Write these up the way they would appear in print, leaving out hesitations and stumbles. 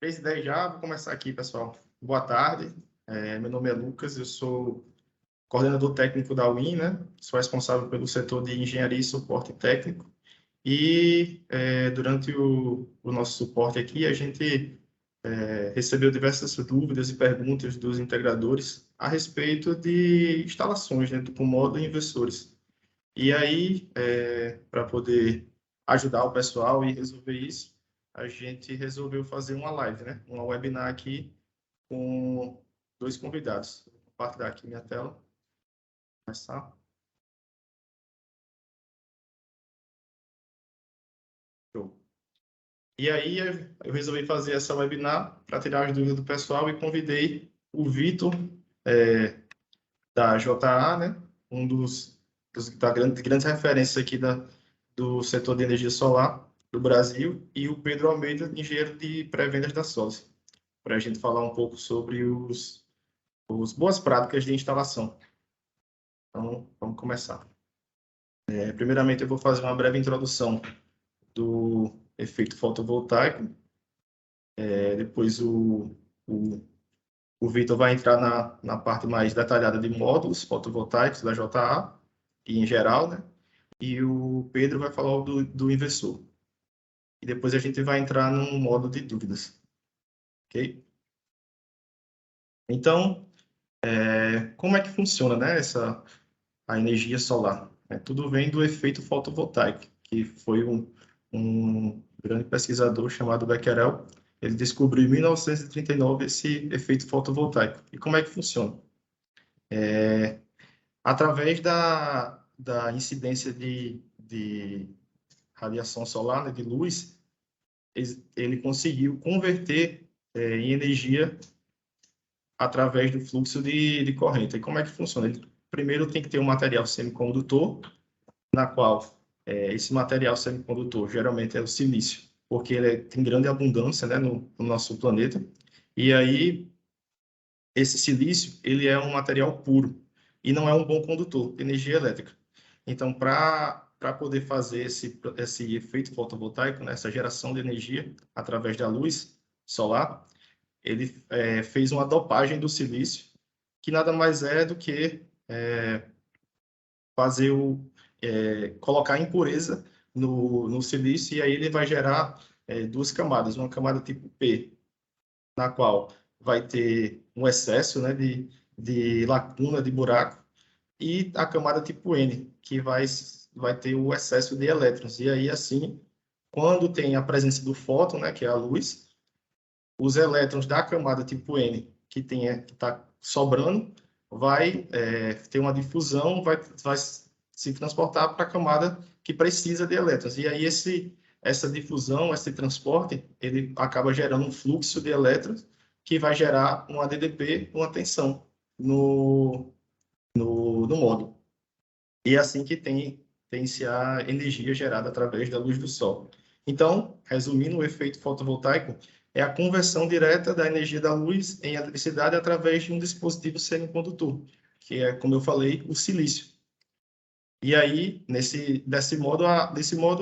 3 e 10 já, vou começar aqui, pessoal. Boa tarde, meu nome é Lucas, eu sou coordenador técnico da UIN, né? Sou responsável pelo setor de engenharia e suporte técnico. E durante o nosso suporte aqui, a gente recebeu diversas dúvidas e perguntas dos integradores a respeito de instalações, né, com módulo e inversores. E aí, para poder ajudar o pessoal e resolver isso, a gente resolveu fazer uma live, né? Uma webinar aqui com 2 convidados. Vou compartilhar aqui minha tela. Começar. Show. E aí, eu resolvi fazer essa webinar para tirar as dúvidas do pessoal e convidei o Vitor, da JA, né? Um da grandes referências aqui do setor de energia solar do Brasil, e o Pedro Almeida, engenheiro de pré-vendas da Solis, para a gente falar um pouco sobre os boas práticas de instalação. Então, vamos começar. Primeiramente, eu vou fazer uma breve introdução do efeito fotovoltaico. Depois, o Vitor vai entrar na parte mais detalhada de módulos fotovoltaicos da JA, e em geral, né? E o Pedro vai falar do inversor. E depois a gente vai entrar num modo de dúvidas. Ok? Então, como é que funciona, né, a energia solar? Tudo vem do efeito fotovoltaico, que foi um grande pesquisador chamado Becquerel. Ele descobriu em 1939 esse efeito fotovoltaico. E como é que funciona? Através da incidência de radiação solar, né, de luz, ele conseguiu converter em energia através do fluxo de corrente. E como é que funciona? Ele primeiro tem que ter um material semicondutor, na qual esse material semicondutor geralmente é o silício, porque ele tem grande abundância, né, no nosso planeta. E aí, esse silício, ele é um material puro e não é um bom condutor de energia elétrica. Então, para poder fazer esse efeito fotovoltaico, né, essa geração de energia através da luz solar, ele fez uma dopagem do silício, que nada mais é do que fazer colocar impureza no silício, e aí ele vai gerar 2 camadas, uma camada tipo P, na qual vai ter um excesso, né, de lacuna, de buraco, e a camada tipo N, que vai ter o excesso de elétrons. E aí, assim, quando tem a presença do fóton, né, que é a luz, os elétrons da camada tipo N, que está sobrando, vai ter uma difusão, vai se transportar para a camada que precisa de elétrons. E aí essa difusão, esse transporte, ele acaba gerando um fluxo de elétrons que vai gerar um ADDP, uma tensão no módulo. E é assim que tem-se a energia gerada através da luz do sol. Então, resumindo, o efeito fotovoltaico é a conversão direta da energia da luz em eletricidade através de um dispositivo semicondutor, que é, como eu falei, o silício. E aí, desse modo,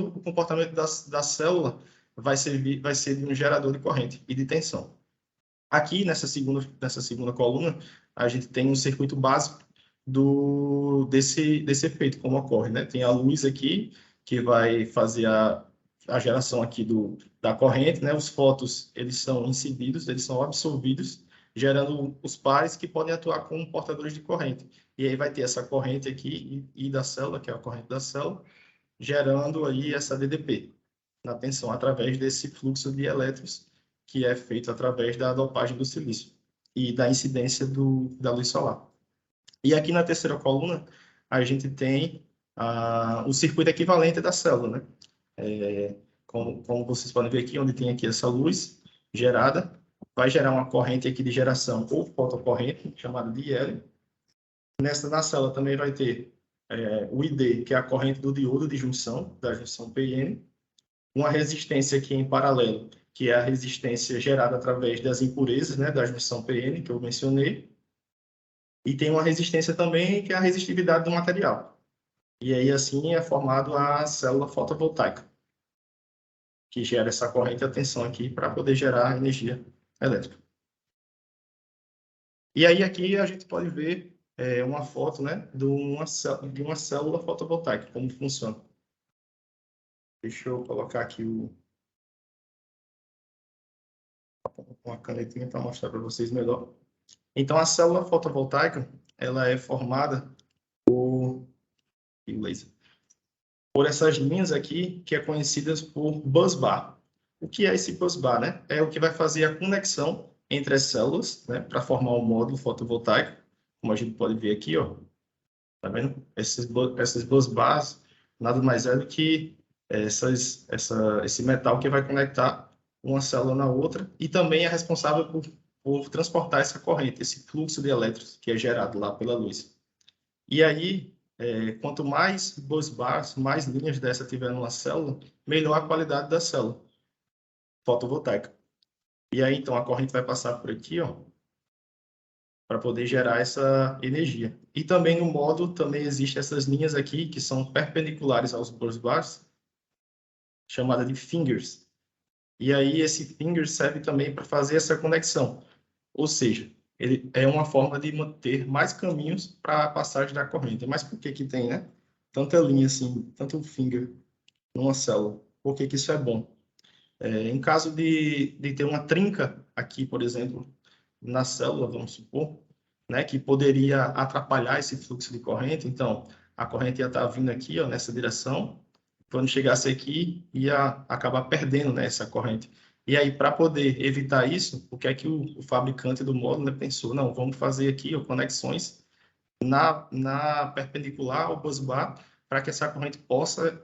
o comportamento da célula vai ser de um gerador de corrente e de tensão. Aqui, nessa segunda coluna, a gente tem um circuito básico desse efeito, como ocorre, né? Tem a luz aqui, que vai fazer a geração aqui da corrente, né? Os fótons, eles são incididos, eles são absorvidos, gerando os pares que podem atuar como portadores de corrente. E aí vai ter essa corrente aqui, e da célula, que é a corrente da célula, gerando aí essa DDP, na tensão, através desse fluxo de elétrons, que é feito através da dopagem do silício e da incidência da luz solar. E aqui na terceira coluna, a gente tem o circuito equivalente da célula, né? Como vocês podem ver aqui, onde tem aqui essa luz gerada, vai gerar uma corrente aqui de geração ou fotocorrente, chamada de IL. Na célula também vai ter o ID, que é a corrente do diodo de junção, da junção PN, uma resistência aqui em paralelo, que é a resistência gerada através das impurezas, né, da junção PN, que eu mencionei, e tem uma resistência também, que é a resistividade do material. E aí, assim, é formado a célula fotovoltaica. que gera essa corrente e a tensão aqui para poder gerar energia elétrica. E aí aqui a gente pode ver uma foto, né, de uma célula fotovoltaica, como funciona. Deixa eu colocar aqui uma canetinha para mostrar para vocês melhor. Então, a célula fotovoltaica, ela é formada por essas linhas aqui, que é conhecidas por busbar. O que é esse busbar, né? É o que vai fazer a conexão entre as células, né, para formar um módulo fotovoltaico, como a gente pode ver aqui, ó. Tá vendo? Esses busbars nada mais é do que esse metal que vai conectar uma célula na outra e também é responsável por transportar essa corrente, esse fluxo de elétrons que é gerado lá pela luz. E aí, quanto mais busbars, mais linhas dessa tiver numa célula, melhor a qualidade da célula fotovoltaica. E aí, então, a corrente vai passar por aqui, ó, para poder gerar essa energia. E também no módulo também existem essas linhas aqui que são perpendiculares aos busbars, chamada de fingers. E aí esse finger serve também para fazer essa conexão. Ou seja, ele é uma forma de manter mais caminhos para a passagem da corrente. Mas por que que tem, né? Tanta linha assim, tanto finger numa célula? Por que que isso é bom? Em caso de ter uma trinca aqui, por exemplo, na célula, vamos supor, né, que poderia atrapalhar esse fluxo de corrente. Então, a corrente ia estar vindo aqui, ó, nessa direção. Quando chegasse aqui, ia acabar perdendo, né, essa corrente. E aí, para poder evitar isso, o que é que o fabricante do módulo, né, pensou? Não, vamos fazer aqui ó, conexões na perpendicular ao busbar para que essa corrente possa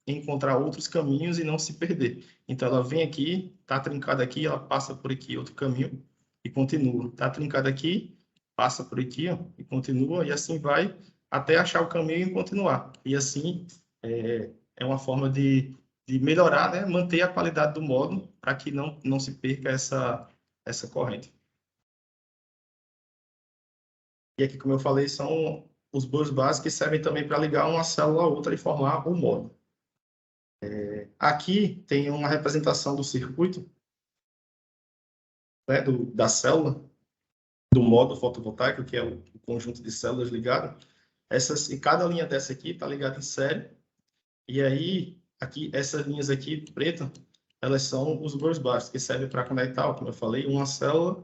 encontrar outros caminhos e não se perder. Então, ela vem aqui, está trincada aqui, ela passa por aqui outro caminho e continua. Está trincada aqui, passa por aqui ó, e continua, e assim vai até achar o caminho e continuar. E assim é uma forma de melhorar, né, manter a qualidade do módulo para que não se perca essa corrente. E aqui, como eu falei, são os busbars que servem também para ligar uma célula a outra e formar um módulo. Aqui tem uma representação do circuito, né, da célula, do módulo fotovoltaico, que é o conjunto de células ligadas. E cada linha dessa aqui está ligada em série. E aí, aqui, essas linhas aqui, preta, elas são os busbars, que servem para conectar, como eu falei, uma célula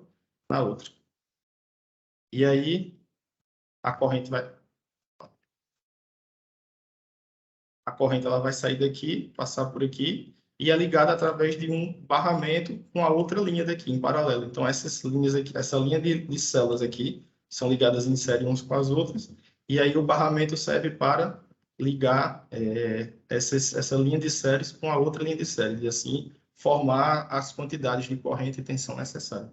na outra. E aí, a corrente ela vai sair daqui, passar por aqui, e é ligada através de um barramento com a outra linha daqui, em paralelo. Então, essas linhas aqui, essa linha de células aqui, são ligadas em série umas com as outras, e aí o barramento serve para ligar essa linha de séries com a outra linha de série, e assim formar as quantidades de corrente e tensão necessárias.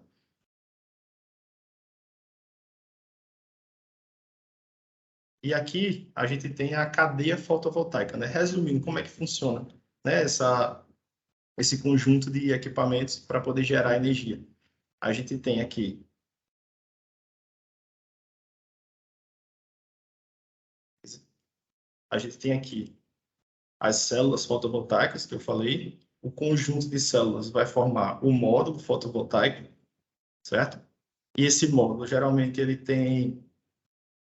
E aqui a gente tem a cadeia fotovoltaica, né? Resumindo, como é que funciona, né? Esse conjunto de equipamentos para poder gerar energia. A gente tem aqui as células fotovoltaicas que eu falei. O conjunto de células vai formar o módulo fotovoltaico, certo? E esse módulo, geralmente, ele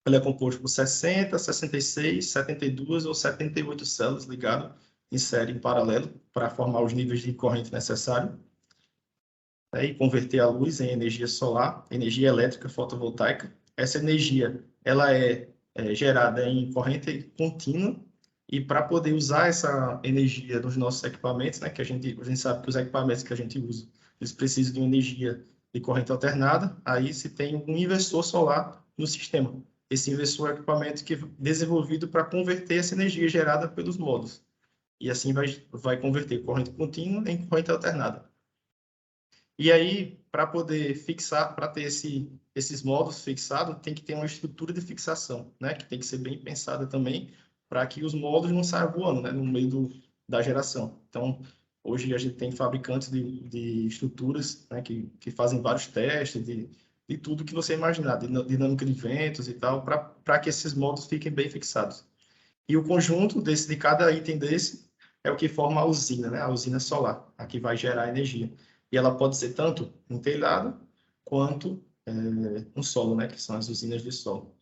é composto por 60, 66, 72 ou 78 células ligadas em série em paralelo para formar os níveis de corrente necessários, né, e converter a luz em energia solar, energia elétrica fotovoltaica. Essa energia ela é gerada em corrente contínua, e para poder usar essa energia nos nossos equipamentos, né, que a gente sabe que os equipamentos que a gente usa, eles precisam de uma energia de corrente alternada, aí se tem um inversor solar no sistema. Esse inversor é um equipamento que é desenvolvido para converter essa energia gerada pelos módulos. E assim vai converter corrente contínua em corrente alternada. E aí, para poder fixar, para ter esses módulos fixados, tem que ter uma estrutura de fixação, né? Que tem que ser bem pensada também, para que os módulos não saiam voando, né? No meio da geração. Então, hoje a gente tem fabricantes de estruturas, né? Que fazem vários testes de tudo que você imaginar, de dinâmica de ventos e tal, para que esses módulos fiquem bem fixados. E o conjunto de cada item desse é o que forma a usina, né? A usina solar, a que vai gerar energia. E ela pode ser tanto um telhado quanto um solo, né? Que são as usinas de solo.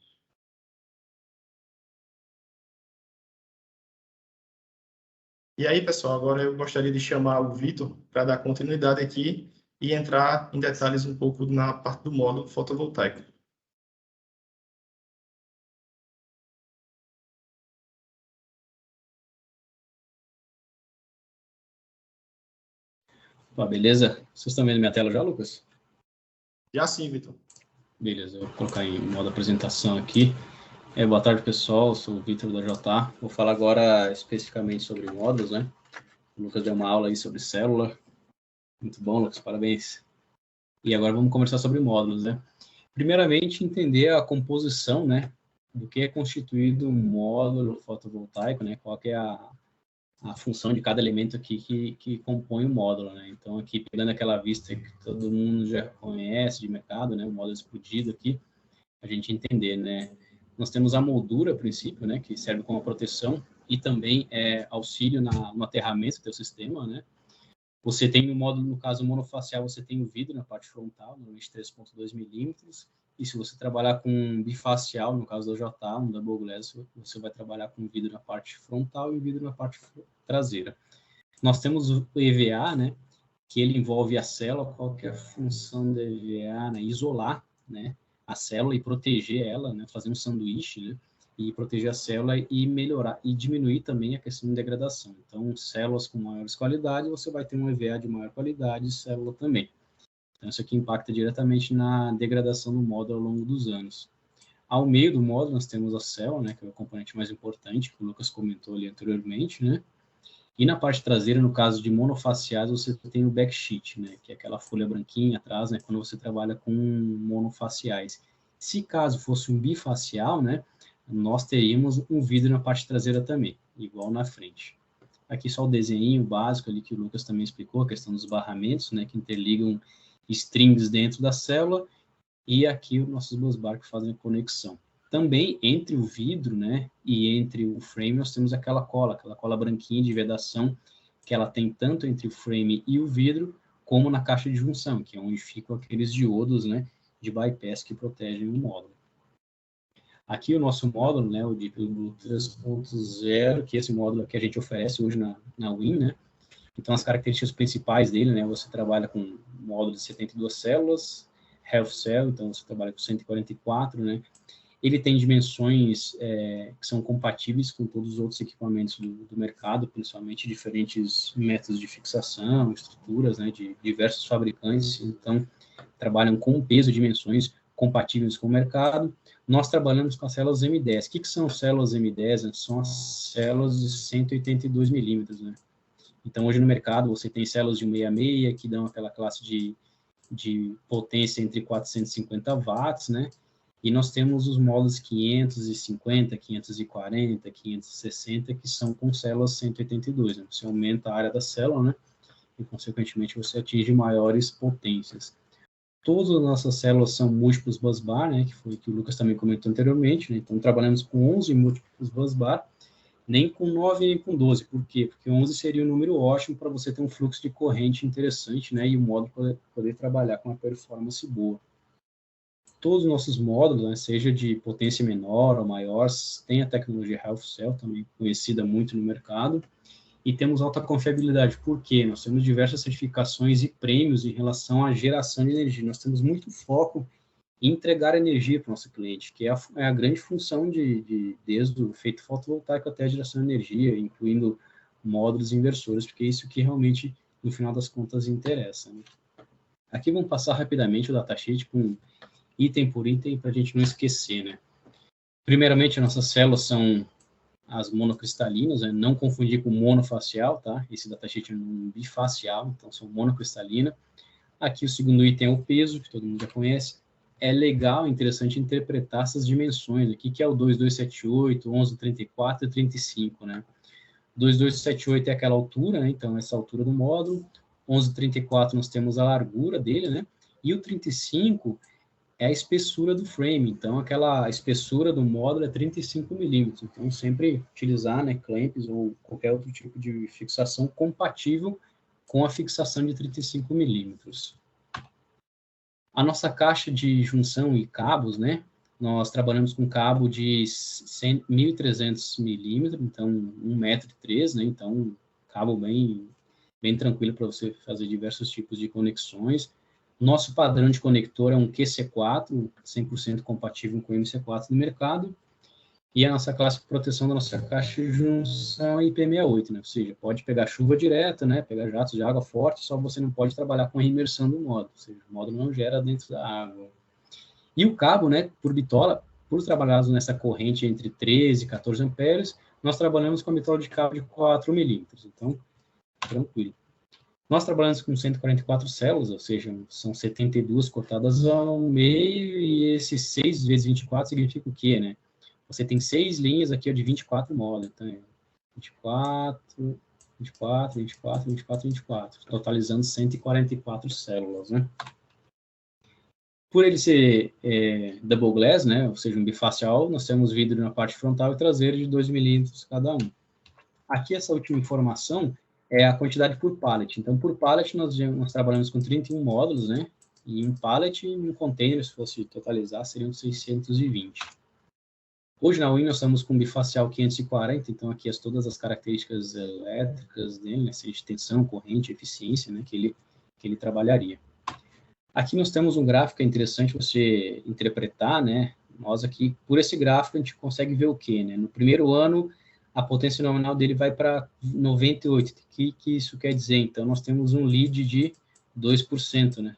E aí, pessoal, agora eu gostaria de chamar o Vitor para dar continuidade aqui e entrar em detalhes um pouco na parte do módulo fotovoltaico. Opa, beleza? Vocês estão vendo minha tela já, Lucas? Já sim, Vitor. Beleza, eu vou colocar em modo apresentação aqui. Boa tarde, pessoal. Eu sou o Vitor da JA. Vou falar agora especificamente sobre módulos, né? O Lucas deu uma aula aí sobre célula. Muito bom, Lucas, parabéns. E agora vamos conversar sobre módulos, né? Primeiramente, entender a composição, né? Do que é constituído um módulo fotovoltaico, né? Qual que é a função de cada elemento aqui que compõe o módulo, né? Então, aqui, pegando aquela vista que todo mundo já conhece de mercado, né? O módulo explodido aqui, a gente entender, né? Nós temos a moldura, a princípio, né? Que serve como proteção e também auxílio no aterramento do teu sistema, né? Você tem no módulo, no caso monofacial, você tem o vidro na parte frontal, normalmente 3,2 milímetros. E se você trabalhar com bifacial, no caso da JA, um double glass, você vai trabalhar com vidro na parte frontal e vidro na parte traseira. Nós temos o EVA, né, que ele envolve a célula. Qual que é a função do EVA? Né? Isolar, né, a célula e proteger ela, né, fazer um sanduíche, né, e proteger a célula e melhorar e diminuir também a questão de degradação. Então, células com maiores qualidades, você vai ter um EVA de maior qualidade e célula também. Então, isso aqui impacta diretamente na degradação do módulo ao longo dos anos. Ao meio do módulo, nós temos a célula, né, que é o componente mais importante, que o Lucas comentou ali anteriormente, né? E na parte traseira, no caso de monofaciais, você tem o backsheet, né, que é aquela folha branquinha atrás, né, quando você trabalha com monofaciais. Se caso fosse um bifacial, né, nós teríamos um vidro na parte traseira também, igual na frente. Aqui só o desenho básico ali que o Lucas também explicou, a questão dos barramentos, né, que interligam strings dentro da célula, e aqui os nossos busbar que fazem a conexão. Também entre o vidro, né, e entre o frame, nós temos aquela cola branquinha de vedação, que ela tem tanto entre o frame e o vidro, como na caixa de junção, que é onde ficam aqueles diodos, né, de bypass que protegem o módulo. Aqui o nosso módulo, né, o Deep Blue 3.0, que é esse módulo que a gente oferece hoje na WIN, né. Então, as características principais dele, né, você trabalha com um módulo de 72 células, Half Cell, então você trabalha com 144, né. Ele tem dimensões que são compatíveis com todos os outros equipamentos do mercado, principalmente diferentes métodos de fixação, estruturas, né, de diversos fabricantes. Então, trabalham com peso e dimensões compatíveis com o mercado. Nós trabalhamos com as células M10. O que são células M10? São as células de 182 milímetros, né? Então, hoje no mercado, você tem células de 66, que dão aquela classe de potência entre 450 watts, né? E nós temos os módulos 550, 540, 560, que são com células 182, né? Você aumenta a área da célula, né? E, consequentemente, você atinge maiores potências. Todas as nossas células são múltiplos busbar, né? Que foi o que o Lucas também comentou anteriormente, né? Então, trabalhamos com 11 múltiplos busbar, nem com 9 nem com 12. Por quê? Porque 11 seria um número ótimo para você ter um fluxo de corrente interessante, né? E o módulo poder trabalhar com uma performance boa. Todos os nossos módulos, né, seja de potência menor ou maior, tem a tecnologia Half Cell, também conhecida muito no mercado, e temos alta confiabilidade. Por quê? Nós temos diversas certificações e prêmios em relação à geração de energia. Nós temos muito foco em entregar energia para o nosso cliente, que é a grande função desde o efeito fotovoltaico até a geração de energia, incluindo módulos inversores, porque é isso que realmente, no final das contas, interessa. Né? Aqui vamos passar rapidamente o datasheet com item por item, para a gente não esquecer, né? Primeiramente, nossas células são as monocristalinas, né? Não confundir com monofacial, tá? Esse datasheet é um bifacial, então são monocristalinas. Aqui o segundo item é o peso, que todo mundo já conhece. É legal, interessante interpretar essas dimensões aqui, que é o 2278, 1134 e 35, né? 2278 é aquela altura, né? Então essa altura do módulo. 1134 nós temos a largura dele, né? E o 35 é a espessura do frame. Então, aquela espessura do módulo é 35 milímetros. Então, sempre utilizar, né, clamps ou qualquer outro tipo de fixação compatível com a fixação de 35 milímetros. A nossa caixa de junção e cabos, né, nós trabalhamos com cabo de 1.300 milímetros, então 1,3 m, né, então cabo bem tranquilo para você fazer diversos tipos de conexões. Nosso padrão de conector é um QC4, 100% compatível com o MC4 do mercado, e a nossa classe de proteção da nossa caixa de junção é IP68, né? Ou seja, pode pegar chuva direta, né? Pegar jatos de água forte, só você não pode trabalhar com a imersão do módulo, ou seja, o módulo não gera dentro da água. E o cabo, né, por bitola, por trabalharmos nessa corrente entre 13 e 14 amperes, nós trabalhamos com a bitola de cabo de 4 milímetros, então, tranquilo. Nós trabalhamos com 144 células, ou seja, são 72 cortadas ao meio, e esses 6 vezes 24 significa o quê, né? Você tem 6 linhas aqui de 24 módulos, então é 24, 24, 24, 24, 24, totalizando 144 células, né? Por ele ser double glass, né, ou seja, um bifacial, nós temos vidro na parte frontal e traseira de 2 milímetros cada um. Aqui, essa última informação é a quantidade por pallet. Então, por pallet, nós trabalhamos com 31 módulos, né? E um pallet e um container, se fosse totalizar, seriam 620. Hoje, na UIM, nós estamos com um bifacial 540, então aqui todas as características elétricas dele, né? Seja de tensão, corrente, eficiência, né? Que ele trabalharia. Aqui nós temos um gráfico interessante você interpretar, né? Nós aqui, por esse gráfico, a gente consegue ver o quê, né? No primeiro ano, a potência nominal dele vai para 98. O que isso quer dizer? Então, nós temos um lead de 2%, né?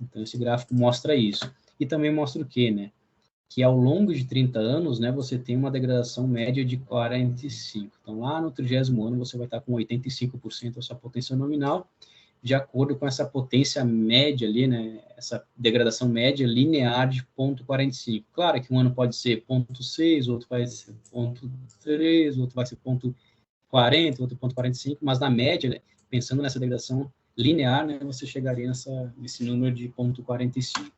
Então, esse gráfico mostra isso. E também mostra o quê, né? Que ao longo de 30 anos, né, você tem uma degradação média de 45. Então, lá no 30º ano, você vai estar com 85% da sua potência nominal, de acordo com essa potência média ali, né, essa degradação média linear de 0,45. Claro que um ano pode ser 0,6, outro vai ser 0,3, outro vai ser 0,40, outro 0,45, mas na média, né, pensando nessa degradação linear, né, você chegaria nesse número de 0,45.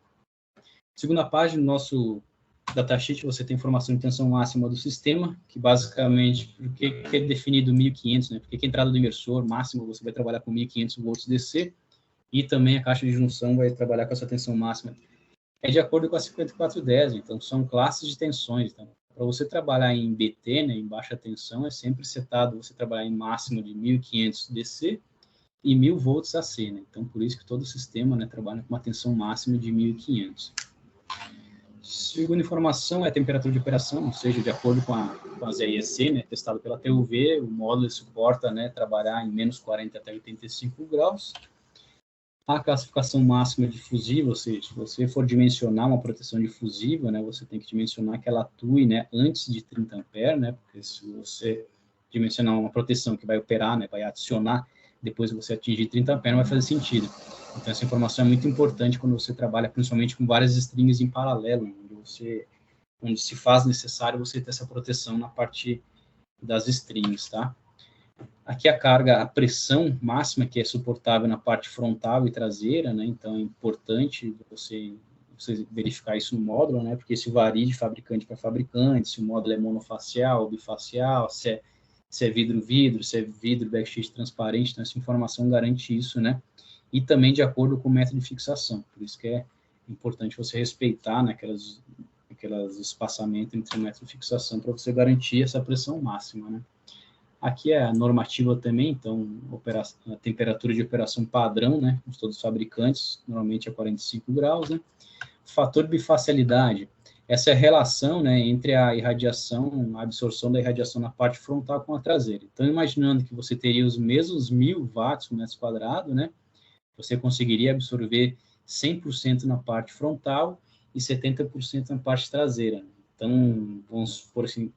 Segunda página do nosso datasheet, você tem informação de tensão máxima do sistema, que basicamente, por que é definido 1.500, né? Porque a entrada do imersor máximo você vai trabalhar com 1.500 volts DC, e também a caixa de junção vai trabalhar com essa tensão máxima. É de acordo com a 5410, então são classes de tensões. Então, para você trabalhar em BT, né, em baixa tensão, é sempre setado você trabalhar em máximo de 1.500 DC e 1.000 volts AC, né? Então, por isso que todo o sistema, né, trabalha com uma tensão máxima de 1.500. Segunda informação é a temperatura de operação, ou seja, de acordo com a ZIEC, né, testado pela TUV, o módulo suporta, né, trabalhar em menos 40 até 85 graus. A classificação máxima de fusível, ou seja, se você for dimensionar uma proteção difusível, né, você tem que dimensionar que ela atue, né, antes de 30 amperes, né, porque se você dimensionar uma proteção que vai operar, né, vai adicionar, depois você atingir 30 amperes, não vai fazer sentido. Então, essa informação é muito importante quando você trabalha, principalmente com várias strings em paralelo, onde se faz necessário você ter essa proteção na parte das strings, tá? Aqui a carga, a pressão máxima que é suportável na parte frontal e traseira, né? Então, é importante você verificar isso no módulo, né? Porque isso varia de fabricante para fabricante, se o módulo é monofacial, bifacial, se é vidro-vidro, se é vidro backsheet transparente, então essa informação garante isso, né? E também de acordo com o método de fixação, por isso que é importante você respeitar, né, aquelas espaçamentos entre o método de fixação para você garantir essa pressão máxima, né? Aqui é a normativa também, então a temperatura de operação padrão, né, de todos os fabricantes, normalmente é 45 graus, né? Fator de bifacialidade, essa é a relação, né, entre a irradiação, a absorção da irradiação na parte frontal com a traseira. Então, imaginando que você teria os mesmos 1.000 watts por metro quadrado, né, você conseguiria absorver 100% na parte frontal e 70% na parte traseira. Então, vamos supor assim,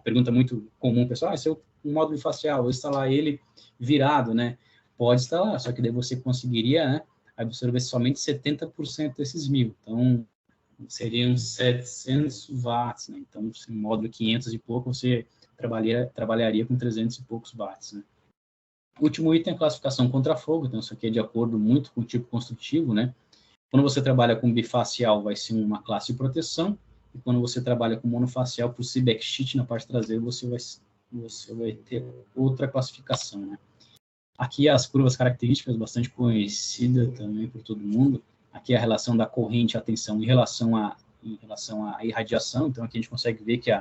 pergunta muito comum, pessoal, se eu um módulo facial, vou instalar ele virado, né? Pode instalar, só que daí você conseguiria, né, absorver somente 70% desses 1.000. Então, seriam 700 watts, né? Então, se módulo 500 e pouco, você trabalharia com 300 e poucos watts, né? O último item é a classificação contra fogo, então isso aqui é de acordo muito com o tipo construtivo, né? Quando você trabalha com bifacial, vai ser uma classe de proteção, e quando você trabalha com monofacial, por ser backsheet na parte traseira, você vai ter outra classificação, né? Aqui as curvas características, bastante conhecida também por todo mundo. Aqui é a relação da corrente à tensão em relação à irradiação. Então, aqui a gente consegue ver que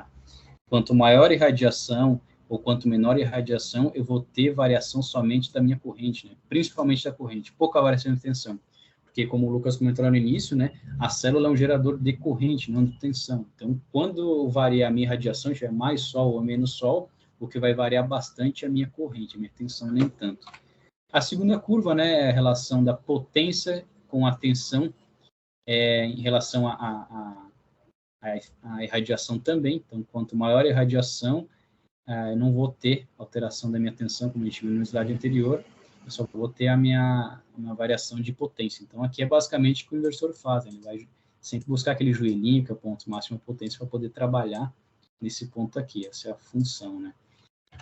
quanto maior a irradiação ou quanto menor a irradiação, eu vou ter variação somente da minha corrente, né? Principalmente da corrente, pouca variação de tensão. Porque, como o Lucas comentou no início, né, a célula é um gerador de corrente, não de tensão. Então, quando variar a minha radiação, tiver mais sol ou menos sol, o que vai variar bastante é a minha corrente, a minha tensão nem tanto. A segunda curva, né, é a relação da potência com a tensão em relação à irradiação também. Então, quanto maior a irradiação, eu não vou ter alteração da minha tensão, como a gente viu no slide anterior, eu só vou ter a minha variação de potência. Então, aqui é basicamente o que o inversor faz, né? Ele vai sempre buscar aquele joelhinho, que é o ponto máximo de potência, para poder trabalhar nesse ponto aqui. Essa é a função, né?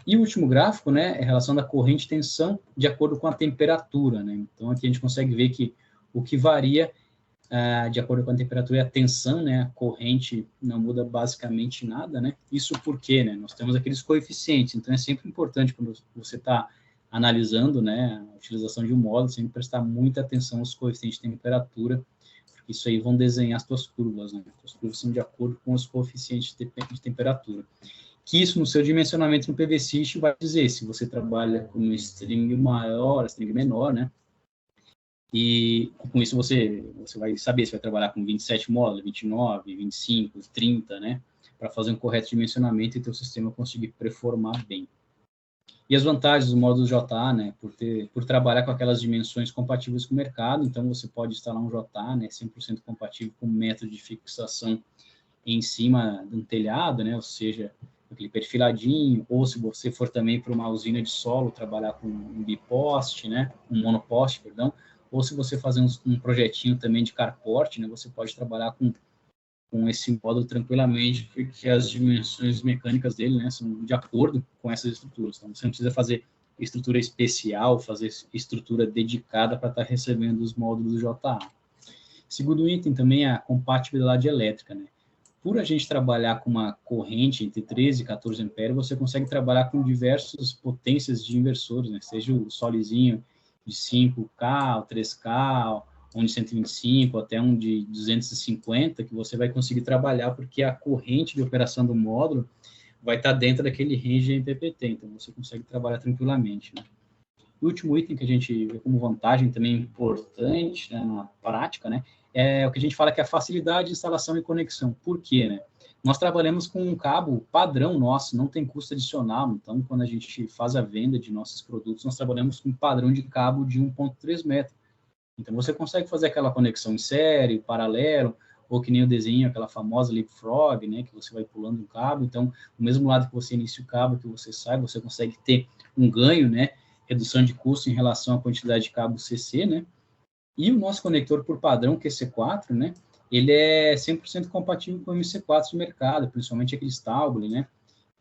E o último gráfico, né, é a relação da corrente e tensão de acordo com a temperatura, né? Então, aqui a gente consegue ver que o que varia de acordo com a temperatura e a tensão, né, a corrente não muda basicamente nada, né? Isso porque, né, nós temos aqueles coeficientes, então é sempre importante quando você está analisando, né, a utilização de um módulo, sempre prestar muita atenção aos coeficientes de temperatura, porque isso aí vão desenhar as tuas curvas, né? As curvas são de acordo com os coeficientes de temperatura. Que isso no seu dimensionamento no PVSys vai dizer se você trabalha com um string maior, string menor, né? E com isso você vai saber se vai trabalhar com 27 módulos, 29, 25, 30, né? Para fazer um correto dimensionamento e teu sistema conseguir performar bem. E as vantagens do módulo JA, né? Por trabalhar com aquelas dimensões compatíveis com o mercado, então você pode instalar um JA, né? 100% compatível com o método de fixação em cima de um telhado, né? Ou seja, aquele perfiladinho, ou se você for também para uma usina de solo, trabalhar com um biposte, né? Um monoposte, perdão, ou se você fazer um projetinho também de carport, né? Você pode trabalhar com esse módulo tranquilamente, porque as dimensões mecânicas dele, né, são de acordo com essas estruturas. Então, você não precisa fazer estrutura especial, fazer estrutura dedicada para estar recebendo os módulos JA. Segundo item também é a compatibilidade elétrica, né? Por a gente trabalhar com uma corrente entre 13 e 14 amperes, você consegue trabalhar com diversas potências de inversores, né? Seja o solizinho de 5K, o 3K, um de 125, até um de 250, que você vai conseguir trabalhar, porque a corrente de operação do módulo vai estar dentro daquele range MPPT, então você consegue trabalhar tranquilamente, né? O último item que a gente vê como vantagem também importante, né, na prática, né, é o que a gente fala que é a facilidade de instalação e conexão. Por quê, né? Nós trabalhamos com um cabo padrão nosso, não tem custo adicional, então quando a gente faz a venda de nossos produtos, nós trabalhamos com um padrão de cabo de 1.3 metros. Então você consegue fazer aquela conexão em série, paralelo, ou que nem o desenho, aquela famosa leapfrog, né, que você vai pulando um cabo. Então, o mesmo lado que você inicia o cabo, que você sai, você consegue ter um ganho, né, redução de custo em relação à quantidade de cabo CC, né? E o nosso conector por padrão, QC4, né? Ele é 100% compatível com o MC4 de mercado, principalmente aquele Stauble, né?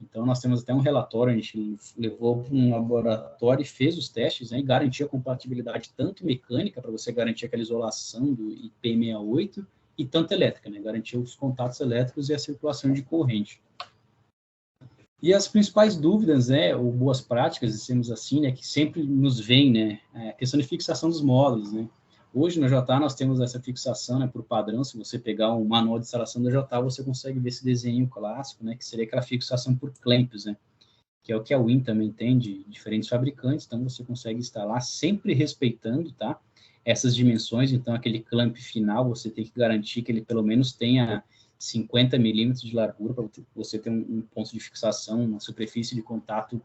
Então, nós temos até um relatório, a gente levou para um laboratório e fez os testes, né? E garantia a compatibilidade tanto mecânica, para você garantir aquela isolação do IP68, e tanto elétrica, né? Garantir os contatos elétricos e a circulação de corrente. E as principais dúvidas, né, ou boas práticas, dizemos assim, né, que sempre nos vem, né, a questão de fixação dos módulos, né. Hoje no JA nós temos essa fixação, né, por padrão. Se você pegar um manual de instalação do JA, você consegue ver esse desenho clássico, né, que seria aquela fixação por clamps, né, que é o que a Win também tem de diferentes fabricantes. Então você consegue instalar sempre respeitando, tá, essas dimensões. Então aquele clamp final você tem que garantir que ele pelo menos tenha 50 milímetros de largura para você ter um ponto de fixação, uma superfície de contato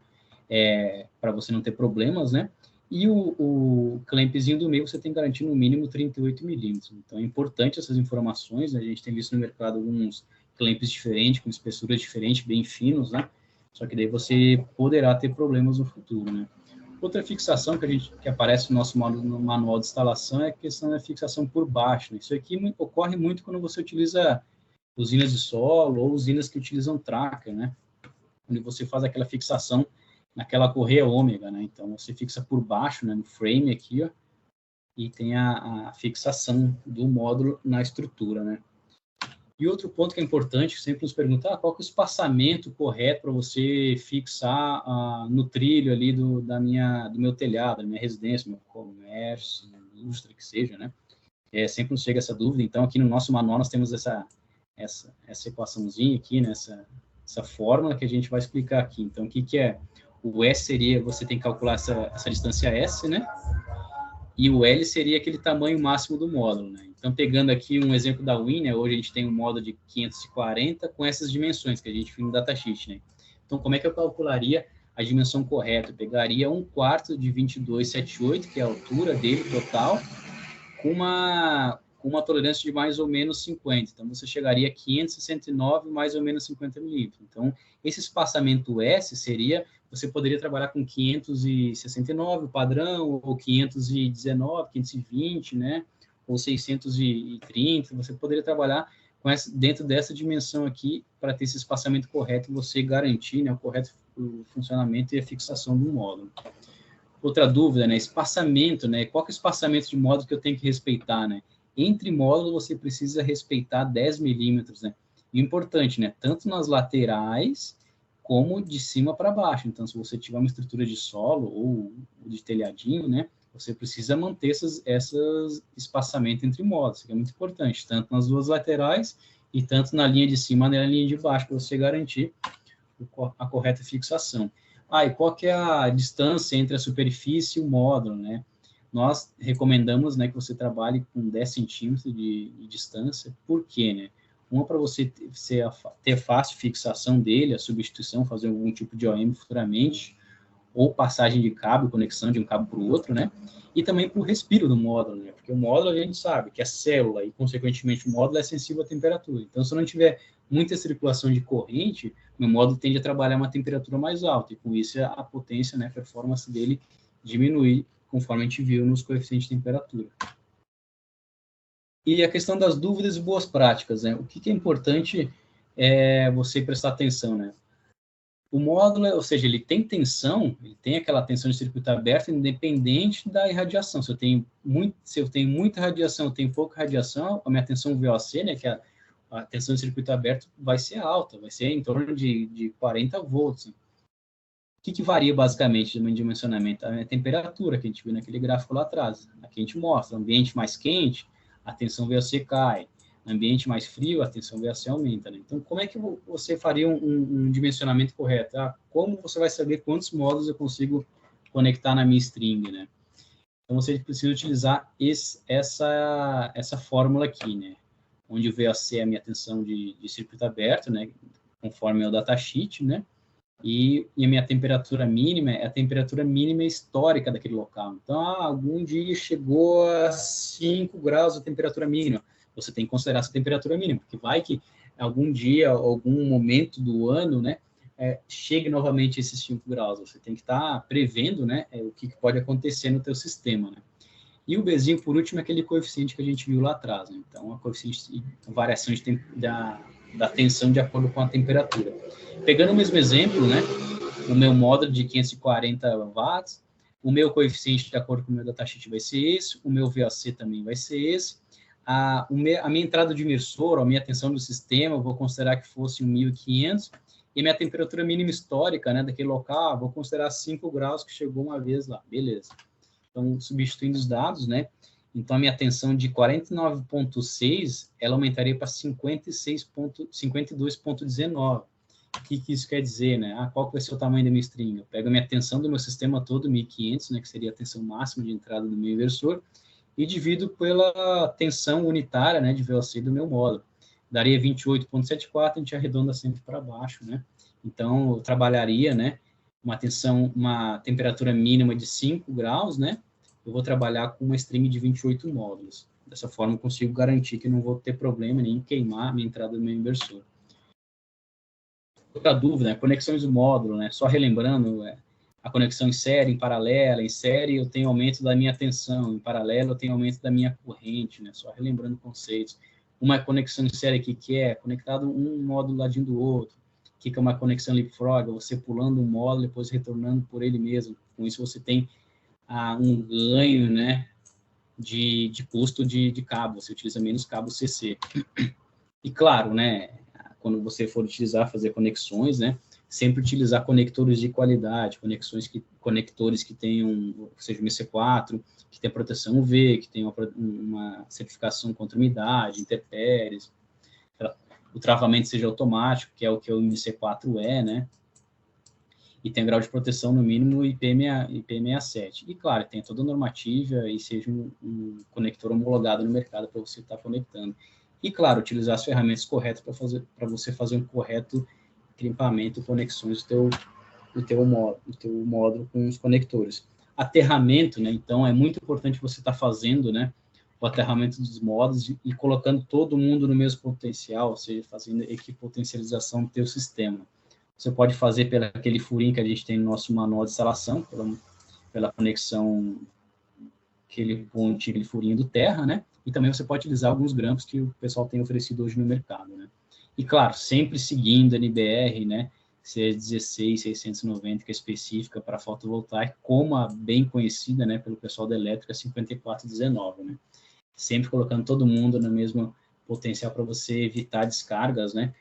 para você não ter problemas, né? E o clampzinho do meio você tem que garantir no mínimo 38 milímetros. Então é importante essas informações, né? A gente tem visto no mercado alguns clamps diferentes, com espessuras diferentes, bem finos, né? Só que daí você poderá ter problemas no futuro, né? Outra fixação que aparece no nosso manual de instalação é a questão da fixação por baixo, né? Isso aqui ocorre muito quando você utiliza usinas de solo ou usinas que utilizam tracker, né? Onde você faz aquela fixação naquela correia ômega, né? Então, você fixa por baixo, né, no frame aqui, ó, e tem a fixação do módulo na estrutura, né? E outro ponto que é importante, sempre nos perguntar, qual que é o espaçamento correto para você fixar no trilho ali do meu telhado, da minha residência, meu comércio, indústria, que seja, né? Sempre nos chega essa dúvida. Então, aqui no nosso manual, nós temos essa equaçãozinha aqui, né? Essa fórmula que a gente vai explicar aqui. Então, o que é? O S seria, você tem que calcular essa distância S, né? E o L seria aquele tamanho máximo do módulo, né? Então, pegando aqui um exemplo da Win, né? Hoje a gente tem um módulo de 540 com essas dimensões que a gente viu no datasheet, né? Então, como é que eu calcularia a dimensão correta? Eu pegaria 1/4 de 2278, que é a altura dele total, com uma tolerância de mais ou menos 50. Então, você chegaria a 569, mais ou menos 50 milímetros. Então, esse espaçamento S seria, você poderia trabalhar com 569, o padrão, ou 519, 520, né? Ou 630. Você poderia trabalhar dentro dessa dimensão aqui, para ter esse espaçamento correto, você garantir, né, o correto funcionamento e a fixação do módulo. Outra dúvida, né? Espaçamento, né? Qual que é o espaçamento de módulo que eu tenho que respeitar, né? Entre módulos, você precisa respeitar 10 milímetros, né? E importante, né? Tanto nas laterais, como de cima para baixo. Então, se você tiver uma estrutura de solo ou de telhadinho, né? Você precisa manter esses espaçamentos entre módulos, que é muito importante, tanto nas duas laterais e tanto na linha de cima e na linha de baixo, para você garantir a correta fixação. E qual que é a distância entre a superfície e o módulo, né? Nós recomendamos, né, que você trabalhe com 10 centímetros de distância. Por quê, né? Uma, para você ter fácil fixação dele, a substituição, fazer algum tipo de OM futuramente, ou passagem de cabo, conexão de um cabo para o outro, né? E também para o respiro do módulo, né? Porque o módulo a gente sabe que é célula e, consequentemente, o módulo é sensível à temperatura. Então, se eu não tiver muita circulação de corrente, meu módulo tende a trabalhar uma temperatura mais alta, e com isso a potência, né, a performance dele diminui, conforme a gente viu nos coeficientes de temperatura. E a questão das dúvidas e boas práticas, né? O que é importante é você prestar atenção, né? O módulo, ou seja, ele tem tensão, ele tem aquela tensão de circuito aberto, independente da irradiação. Se eu tenho muita radiação, eu tenho pouca radiação, a minha tensão VOC, né, que é a tensão de circuito aberto, vai ser alta, vai ser em torno de 40 volts. O que varia basicamente no dimensionamento? A temperatura, que a gente viu naquele gráfico lá atrás. Aqui a gente mostra, ambiente mais quente, a tensão VOC cai. Ambiente mais frio, a tensão VOC aumenta, né? Então, como é que você faria um dimensionamento correto? Como você vai saber quantos módulos eu consigo conectar na minha string, né? Então, você precisa utilizar essa fórmula aqui, né? Onde o VOC é a minha tensão de circuito aberto, né? Conforme é o datasheet, né? E a minha temperatura mínima é a temperatura mínima histórica daquele local. Então, algum dia chegou a 5 graus a temperatura mínima. Você tem que considerar essa temperatura mínima, porque vai que algum dia, algum momento do ano, né, chegue novamente esses 5 graus. Você tem que estar prevendo, né, o que pode acontecer no teu sistema, né. E o Bzinho, por último, é aquele coeficiente que a gente viu lá atrás, né? Então, a coeficiente de variação da tensão de acordo com a temperatura. Pegando o mesmo exemplo, né, o meu módulo de 540 watts, o meu coeficiente de acordo com o meu datasheet vai ser esse, o meu VOC também vai ser esse. A minha entrada de imersor, a minha tensão do sistema, eu vou considerar que fosse 1.500, e a minha temperatura mínima histórica, né, daquele local, vou considerar 5 graus que chegou uma vez lá, beleza. Então, substituindo os dados, né, então a minha tensão de 49,6, ela aumentaria para 52,19. O que isso quer dizer, né? Qual vai ser o tamanho da minha string? Eu pego a minha tensão do meu sistema todo, 1.500, né, que seria a tensão máxima de entrada do meu inversor, e divido pela tensão unitária, né, de VOC do meu módulo. Daria 28,74, a gente arredonda sempre para baixo, né? Então, eu trabalharia, né, uma temperatura mínima de 5 graus, né? Eu vou trabalhar com uma string de 28 módulos. Dessa forma, eu consigo garantir que não vou ter problema nem queimar a minha entrada do meu inversor. Outra dúvida, né, conexões do módulo, né? Só relembrando, a conexão em série, em paralela. Em série eu tenho aumento da minha tensão, em paralelo eu tenho aumento da minha corrente, né? Só relembrando conceitos. Uma conexão em série aqui que é conectado um módulo ladinho do outro. O que é uma conexão leapfrog? Você pulando um módulo, depois retornando por ele mesmo. Com isso você tem um ganho, né, de custo de cabo, você utiliza menos cabo CC. E claro, né, quando você for fazer conexões, né, sempre utilizar conectores de qualidade, conectores que tenham, seja um IC4, que tenha proteção UV, que tenha uma certificação contra umidade, intempéries, o travamento seja automático, que é o que o IC4 é, né, e tem grau de proteção no mínimo IP67. E claro, tem toda a normativa e seja um conector homologado no mercado para você estar conectando. E claro, utilizar as ferramentas corretas para você fazer um correto crimpamento e conexões do teu módulo com os conectores. Aterramento, né? Então, é muito importante você estar fazendo, né, o aterramento dos módulos e colocando todo mundo no mesmo potencial, ou seja, fazendo equipotencialização do teu sistema. Você pode fazer pelo aquele furinho que a gente tem no nosso manual de instalação, pela conexão, aquele furinho do terra, né? E também você pode utilizar alguns grampos que o pessoal tem oferecido hoje no mercado, né? E, claro, sempre seguindo a NBR, né? C16690, que é específica para fotovoltaica, como a bem conhecida, né, pelo pessoal da elétrica, 5419, né? Sempre colocando todo mundo no mesmo potencial para você evitar descargas, né?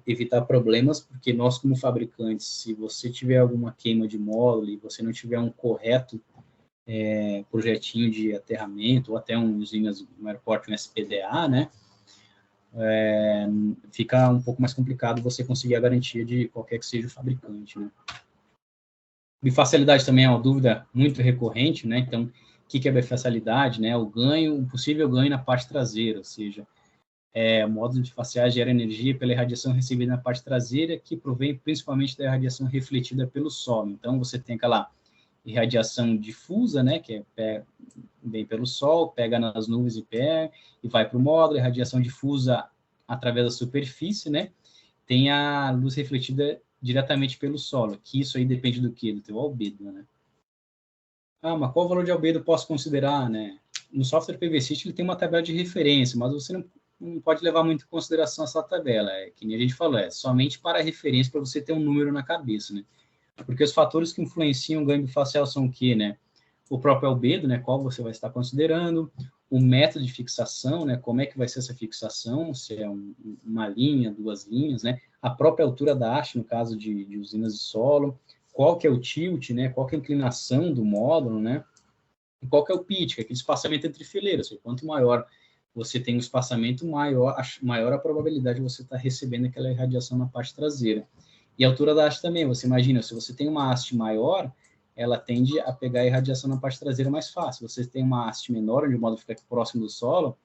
Evitar problemas, porque nós, como fabricantes, se você tiver alguma queima de módulo e você não tiver um correto projetinho de aterramento, ou até um maior porte, um SPDA, né, fica um pouco mais complicado você conseguir a garantia de qualquer que seja o fabricante, né. Bifacialidade também é uma dúvida muito recorrente, né, então, o que é bifacialidade, né, o possível ganho na parte traseira, ou seja, o módulo de faciais gera energia pela irradiação recebida na parte traseira, que provém principalmente da irradiação refletida pelo solo. Então, você tem aquela irradiação difusa, né, que vem pelo sol, pega nas nuvens e vai para o módulo, irradiação difusa através da superfície, né, tem a luz refletida diretamente pelo solo, que isso aí depende do quê? Do teu albedo, né. Mas qual valor de albedo eu posso considerar, né? No software PVSys ele tem uma tabela de referência, mas você não pode levar muito em consideração essa tabela, que nem a gente falou, é somente para referência, para você ter um número na cabeça, né? Porque os fatores que influenciam o ganho bifacial são o quê, né? O próprio albedo, né? Qual você vai estar considerando, o método de fixação, né? Como é que vai ser essa fixação, se é uma linha, 2 linhas, né? A própria altura da haste, no caso de usinas de solo, qual que é o tilt, né? Qual que é a inclinação do módulo, né? E qual que é o pitch, que é aquele espaçamento entre fileiras. Quanto maior você tem um espaçamento, maior a probabilidade de você estar recebendo aquela irradiação na parte traseira. E a altura da haste também, você imagina, se você tem uma haste maior, ela tende a pegar a irradiação na parte traseira mais fácil. Se você tem uma haste menor, onde o módulo fica próximo do solo,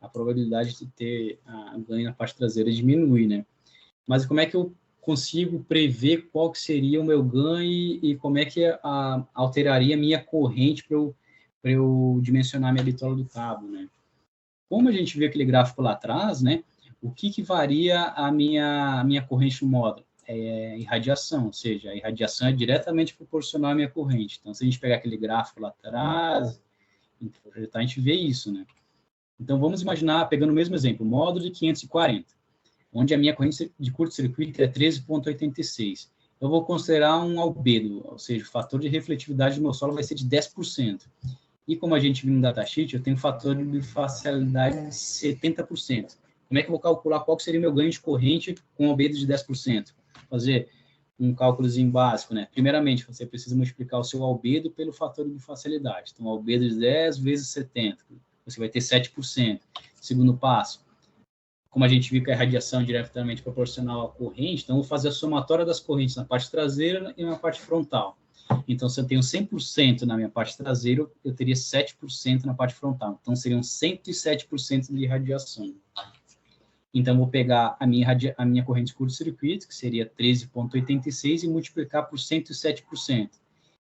a probabilidade de ter ganho na parte traseira diminui, né? Mas como é que eu consigo prever qual que seria o meu ganho e como é que alteraria a minha corrente para eu dimensionar minha bitola do cabo, né? Como a gente viu aquele gráfico lá atrás, né? O que varia a minha corrente no módulo? É irradiação, ou seja, a irradiação é diretamente proporcional à minha corrente. Então, se a gente pegar aquele gráfico lá atrás, projetar, a gente vê isso, né? Então, vamos imaginar, pegando o mesmo exemplo, módulo de 540, onde a minha corrente de curto-circuito é 13,86. Eu vou considerar um albedo, ou seja, o fator de refletividade do meu solo vai ser de 10%. E como a gente viu no datasheet, eu tenho um fator de bifacialidade de 70%. Como é que eu vou calcular qual seria o meu ganho de corrente com albedo de 10%? Fazer um cálculozinho básico, né? Primeiramente, você precisa multiplicar o seu albedo pelo fator de bifacialidade. Então, albedo de 10 vezes 70, você vai ter 7%. Segundo passo, como a gente viu que a radiação é diretamente proporcional à corrente, então eu vou fazer a somatória das correntes na parte traseira e na parte frontal. Então, se eu tenho 100% na minha parte traseira, eu teria 7% na parte frontal. Então, seriam 107% de radiação. Então, vou pegar a minha corrente de curto-circuito, que seria 13,86, e multiplicar por 107%.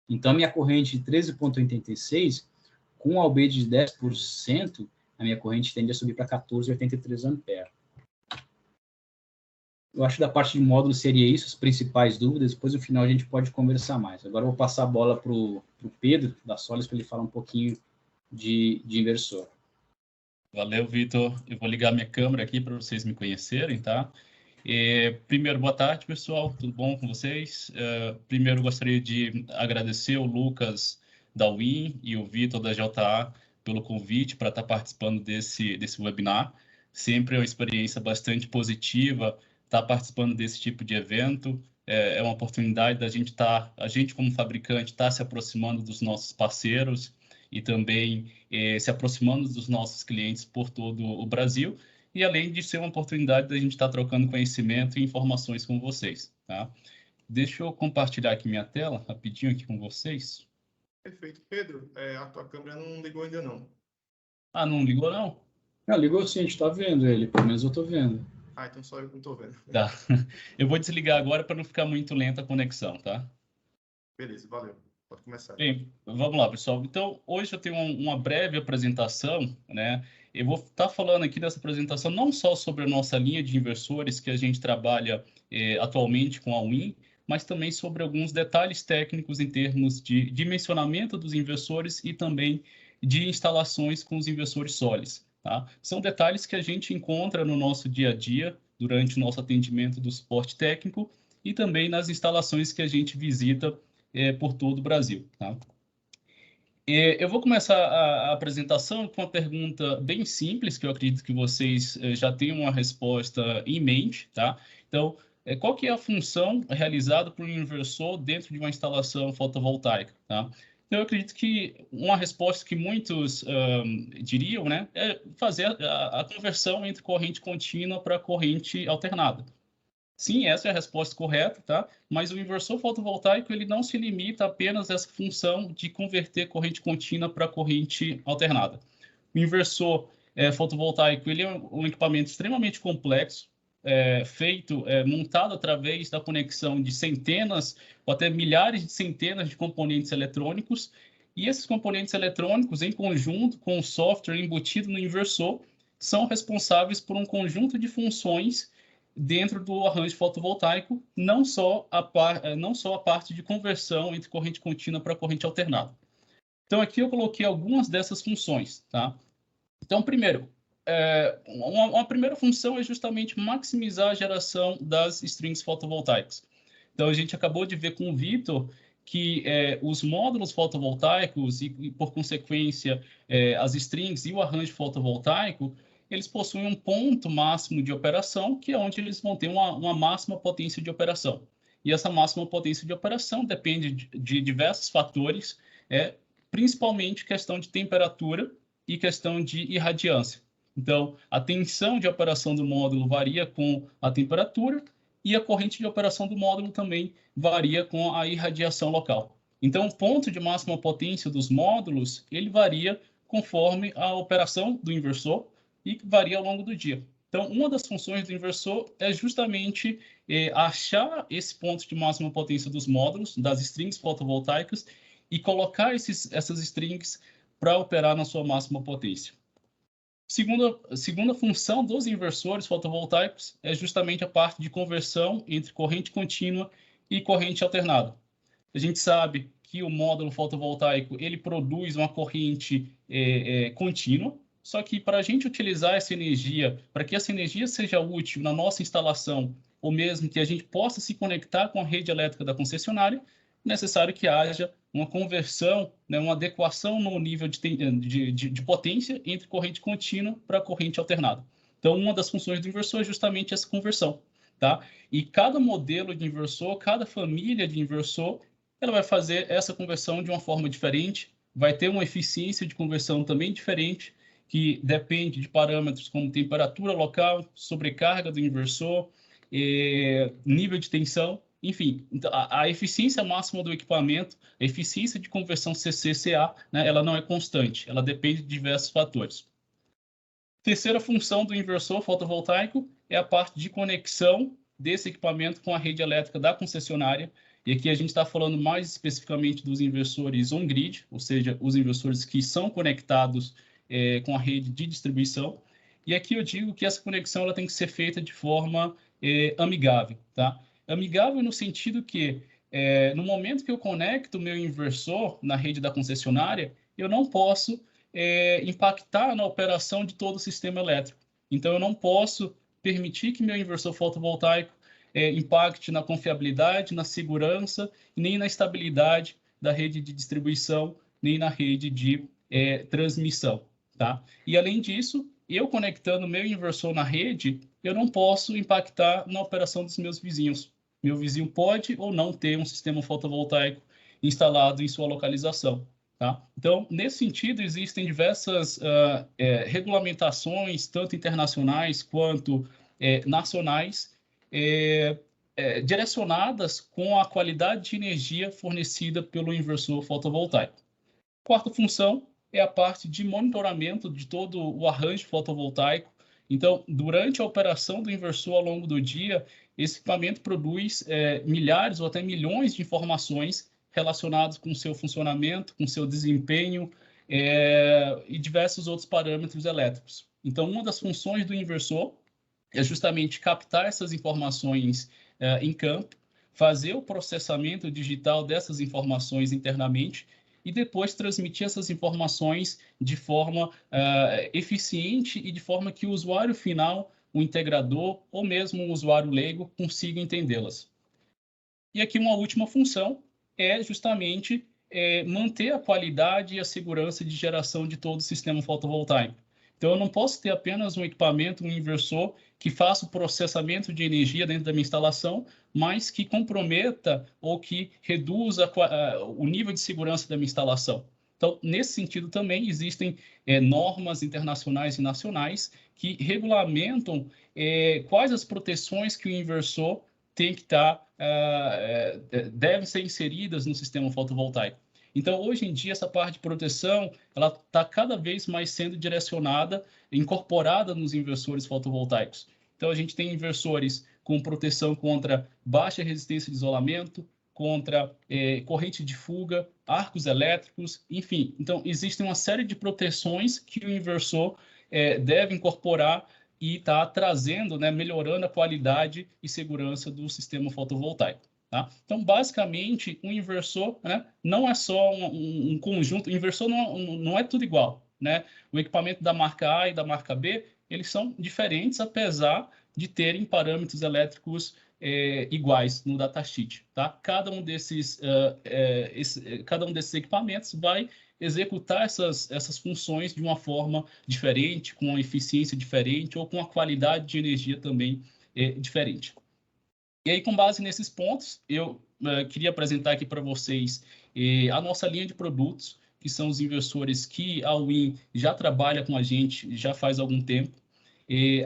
Então, a minha corrente de 13,86, com um albedo de 10%, a minha corrente tende a subir para 14,83 amperes. Eu acho que da parte de módulo seria isso, as principais dúvidas. Depois, no final, a gente pode conversar mais. Agora, eu vou passar a bola para o Pedro, da Solis, para ele falar um pouquinho de inversor. Valeu, Vitor. Eu vou ligar minha câmera aqui para vocês me conhecerem, tá? Primeiro, boa tarde, pessoal. Tudo bom com vocês? Primeiro, gostaria de agradecer o Lucas da UIN e o Vitor da JA pelo convite para estar participando desse webinar. Sempre é uma experiência bastante positiva estar participando desse tipo de evento. É uma oportunidade da gente a gente como fabricante, estar se aproximando dos nossos parceiros e também se aproximando dos nossos clientes por todo o Brasil. E além de ser uma oportunidade da gente estar trocando conhecimento e informações com vocês, tá? Deixa eu compartilhar aqui minha tela, rapidinho aqui com vocês. Perfeito. Pedro, a tua câmera não ligou ainda não. Ah, não ligou não? Ah, ligou sim, a gente está vendo ele, pelo menos eu estou vendo. Ah, então só eu que não estou vendo. Tá. Eu vou desligar agora para não ficar muito lenta a conexão, tá? Beleza, valeu. Pode começar. Bem, vamos lá, pessoal. Então, hoje eu tenho uma breve apresentação, né? Eu vou estar falando aqui nessa apresentação não só sobre a nossa linha de inversores que a gente trabalha atualmente com a WIN, mas também sobre alguns detalhes técnicos em termos de dimensionamento dos inversores e também de instalações com os inversores sólidos, tá? São detalhes que a gente encontra no nosso dia a dia, durante o nosso atendimento do suporte técnico e também nas instalações que a gente visita por todo o Brasil, tá? Eu vou começar a apresentação com uma pergunta bem simples, que eu acredito que vocês já tenham uma resposta em mente, tá? Então, qual que é a função realizada por um inversor dentro de uma instalação fotovoltaica, tá? Então, eu acredito que uma resposta que muitos diriam, né, é fazer a conversão entre corrente contínua para corrente alternada. Sim, essa é a resposta correta, tá? Mas o inversor fotovoltaico ele não se limita apenas a essa função de converter corrente contínua para corrente alternada. O inversor fotovoltaico ele é um equipamento extremamente complexo, montado através da conexão de centenas ou até milhares de centenas de componentes eletrônicos, e esses componentes eletrônicos, em conjunto com o software embutido no inversor, são responsáveis por um conjunto de funções dentro do arranjo fotovoltaico, não só a parte de conversão entre corrente contínua para corrente alternada. Então, aqui eu coloquei algumas dessas funções, tá? Então, primeiro, uma primeira função é justamente maximizar a geração das strings fotovoltaicas. Então, a gente acabou de ver com o Vitor que os módulos fotovoltaicos e por consequência, as strings e o arranjo fotovoltaico, eles possuem um ponto máximo de operação, que é onde eles vão ter uma máxima potência de operação. E essa máxima potência de operação depende de diversos fatores, principalmente questão de temperatura e questão de irradiância. Então, a tensão de operação do módulo varia com a temperatura e a corrente de operação do módulo também varia com a irradiação local. Então, o ponto de máxima potência dos módulos, ele varia conforme a operação do inversor, e varia ao longo do dia. Então, uma das funções do inversor é justamente achar esse ponto de máxima potência dos módulos, das strings fotovoltaicas, e colocar essas strings para operar na sua máxima potência. Segunda função dos inversores fotovoltaicos é justamente a parte de conversão entre corrente contínua e corrente alternada. A gente sabe que o módulo fotovoltaico ele produz uma corrente contínua, só que para a gente utilizar essa energia, para que essa energia seja útil na nossa instalação, ou mesmo que a gente possa se conectar com a rede elétrica da concessionária, é necessário que haja uma conversão, né, uma adequação no nível de potência entre corrente contínua para corrente alternada. Então, uma das funções do inversor é justamente essa conversão, tá? E cada modelo de inversor, cada família de inversor, ela vai fazer essa conversão de uma forma diferente, vai ter uma eficiência de conversão também diferente, que depende de parâmetros como temperatura local, sobrecarga do inversor, nível de tensão, enfim. Então, a eficiência máxima do equipamento, a eficiência de conversão CC-CA, né, ela não é constante, ela depende de diversos fatores. Terceira função do inversor fotovoltaico é a parte de conexão desse equipamento com a rede elétrica da concessionária, e aqui a gente está falando mais especificamente dos inversores on-grid, ou seja, os inversores que são conectados com a rede de distribuição. E aqui eu digo que essa conexão ela tem que ser feita de forma amigável, tá? Amigável no sentido que, no momento que eu conecto o meu inversor na rede da concessionária, eu não posso impactar na operação de todo o sistema elétrico. Então, eu não posso permitir que meu inversor fotovoltaico impacte na confiabilidade, na segurança, nem na estabilidade da rede de distribuição, nem na rede de transmissão, tá? E, além disso, eu conectando meu inversor na rede, eu não posso impactar na operação dos meus vizinhos. Meu vizinho pode ou não ter um sistema fotovoltaico instalado em sua localização, tá? Então, nesse sentido, existem diversas regulamentações, tanto internacionais quanto nacionais, direcionadas com a qualidade de energia fornecida pelo inversor fotovoltaico. Quarta função é a parte de monitoramento de todo o arranjo fotovoltaico. Então, durante a operação do inversor ao longo do dia, esse equipamento produz milhares ou até milhões de informações relacionadas com o seu funcionamento, com o seu desempenho e diversos outros parâmetros elétricos. Então, uma das funções do inversor é justamente captar essas informações em campo, fazer o processamento digital dessas informações internamente e depois transmitir essas informações de forma eficiente e de forma que o usuário final, o integrador ou mesmo o usuário leigo consiga entendê-las. E aqui uma última função é justamente manter a qualidade e a segurança de geração de todo o sistema fotovoltaico. Então, eu não posso ter apenas um equipamento, um inversor, que faça o processamento de energia dentro da minha instalação, mas que comprometa ou que reduza o nível de segurança da minha instalação. Então, nesse sentido também existem normas internacionais e nacionais que regulamentam quais as proteções que o inversor tem que devem ser inseridas no sistema fotovoltaico. Então, hoje em dia, essa parte de proteção ela está cada vez mais sendo direcionada, incorporada nos inversores fotovoltaicos. Então, a gente tem inversores com proteção contra baixa resistência de isolamento, contra corrente de fuga, arcos elétricos, enfim. Então, existem uma série de proteções que o inversor deve incorporar e está trazendo, melhorando a qualidade e segurança do sistema fotovoltaico. Tá? Então, basicamente, um inversor não é só um conjunto, o inversor não é tudo igual. O equipamento da marca A e da marca B, eles são diferentes, apesar de terem parâmetros elétricos iguais no datasheet. Tá? Cada um desses equipamentos vai executar essas funções de uma forma diferente, com uma eficiência diferente ou com uma qualidade de energia também diferente. E aí, com base nesses pontos, eu queria apresentar aqui para vocês a nossa linha de produtos, que são os inversores que a Win já trabalha com a gente já faz algum tempo.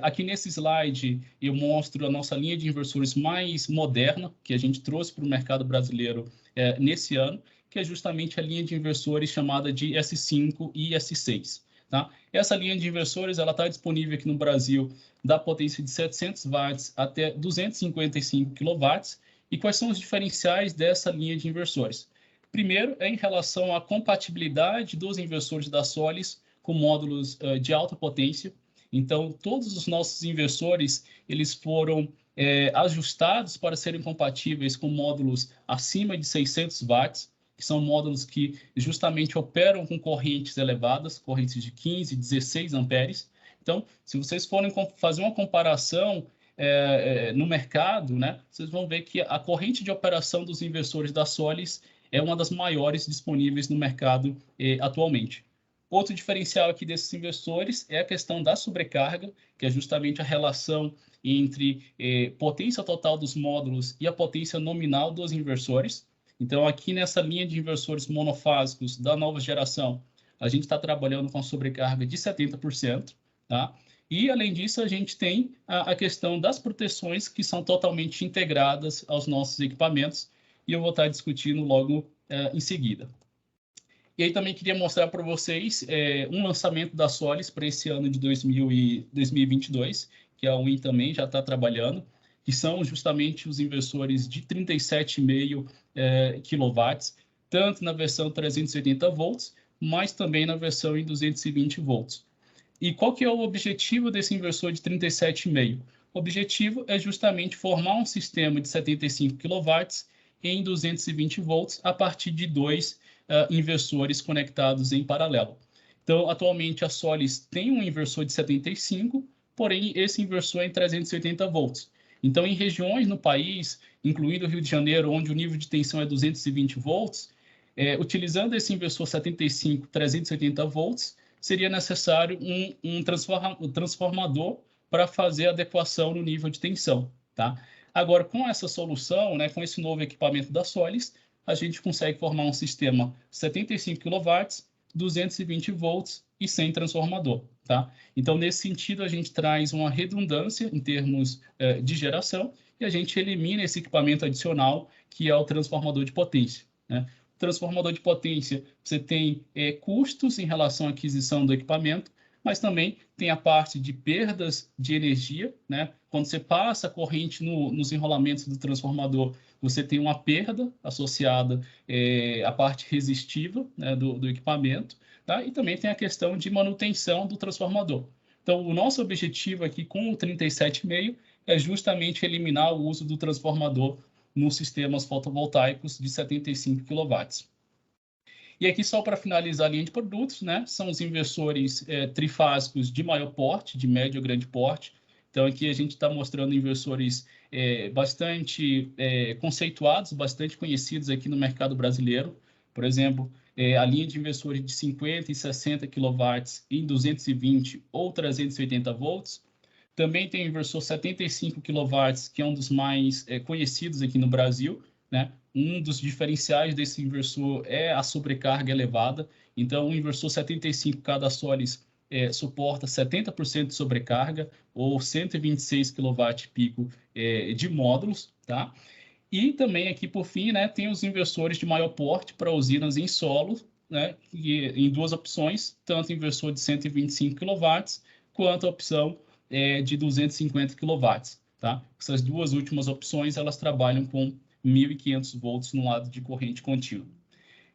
Aqui nesse slide, eu mostro a nossa linha de inversores mais moderna, que a gente trouxe para o mercado brasileiro nesse ano, que é justamente a linha de inversores chamada de S5 e S6. Tá? Essa linha de inversores está disponível aqui no Brasil da potência de 700 watts até 255 kW. E quais são os diferenciais dessa linha de inversores? Primeiro, é em relação à compatibilidade dos inversores da Solis com módulos de alta potência. Então, todos os nossos inversores eles foram ajustados para serem compatíveis com módulos acima de 600 watts, que são módulos que justamente operam com correntes elevadas, correntes de 15, 16 amperes. Então, se vocês forem fazer uma comparação no mercado, vocês vão ver que a corrente de operação dos inversores da Solis é uma das maiores disponíveis no mercado atualmente. Outro diferencial aqui desses inversores é a questão da sobrecarga, que é justamente a relação entre potência total dos módulos e a potência nominal dos inversores. Então, aqui nessa linha de inversores monofásicos da nova geração, a gente está trabalhando com a sobrecarga de 70%. Tá? E, além disso, a gente tem a questão das proteções que são totalmente integradas aos nossos equipamentos, e eu vou estar discutindo logo em seguida. E aí também queria mostrar para vocês um lançamento da Solis para esse ano de 2022, que a Win também já está trabalhando, que são justamente os inversores de 37,5 kW, tanto na versão 380 volts, mas também na versão em 220 volts. E qual que é o objetivo desse inversor de 37,5? O objetivo é justamente formar um sistema de 75 kW em 220 volts a partir de dois inversores conectados em paralelo. Então, atualmente a Solis tem um inversor de 75, porém esse inversor é em 380 volts. Então, em regiões no país, incluindo o Rio de Janeiro, onde o nível de tensão é 220 volts, Utilizando esse inversor 75-380 volts, seria necessário um transformador para fazer a adequação no nível de tensão, tá? Agora, com essa solução, né, com esse novo equipamento da Solis, a gente consegue formar um sistema 75 kW, 220 volts e sem transformador, tá? Então, nesse sentido, a gente traz uma redundância em termos de geração e a gente elimina esse equipamento adicional, que é o transformador de potência, né? O transformador de potência, você tem custos em relação à aquisição do equipamento, mas também tem a parte de perdas de energia, né? Quando você passa a corrente nos enrolamentos do transformador, você tem uma perda associada à parte resistiva, né, do equipamento, tá? E também tem a questão de manutenção do transformador. Então, o nosso objetivo aqui com o 37,5 é justamente eliminar o uso do transformador nos sistemas fotovoltaicos de 75 kW. E aqui, só para finalizar a linha de produtos, né, são os inversores trifásicos de maior porte, de médio a grande porte. Então, aqui a gente está mostrando inversores bastante conceituados, bastante conhecidos aqui no mercado brasileiro. Por exemplo, a linha de inversores de 50 e 60 kW em 220 ou 380 volts. Também tem o inversor 75 kW, que é um dos mais conhecidos aqui no Brasil, né? Um dos diferenciais desse inversor é a sobrecarga elevada. Então, o inversor 75K da Solis suporta 70% de sobrecarga ou 126 kW-pico de módulos, tá? E também aqui, por fim, né, tem os inversores de maior porte para usinas em solo, né, em duas opções, tanto inversor de 125 kW quanto a opção de 250 kW, tá? Essas duas últimas opções, elas trabalham com 1.500 volts no lado de corrente contínua.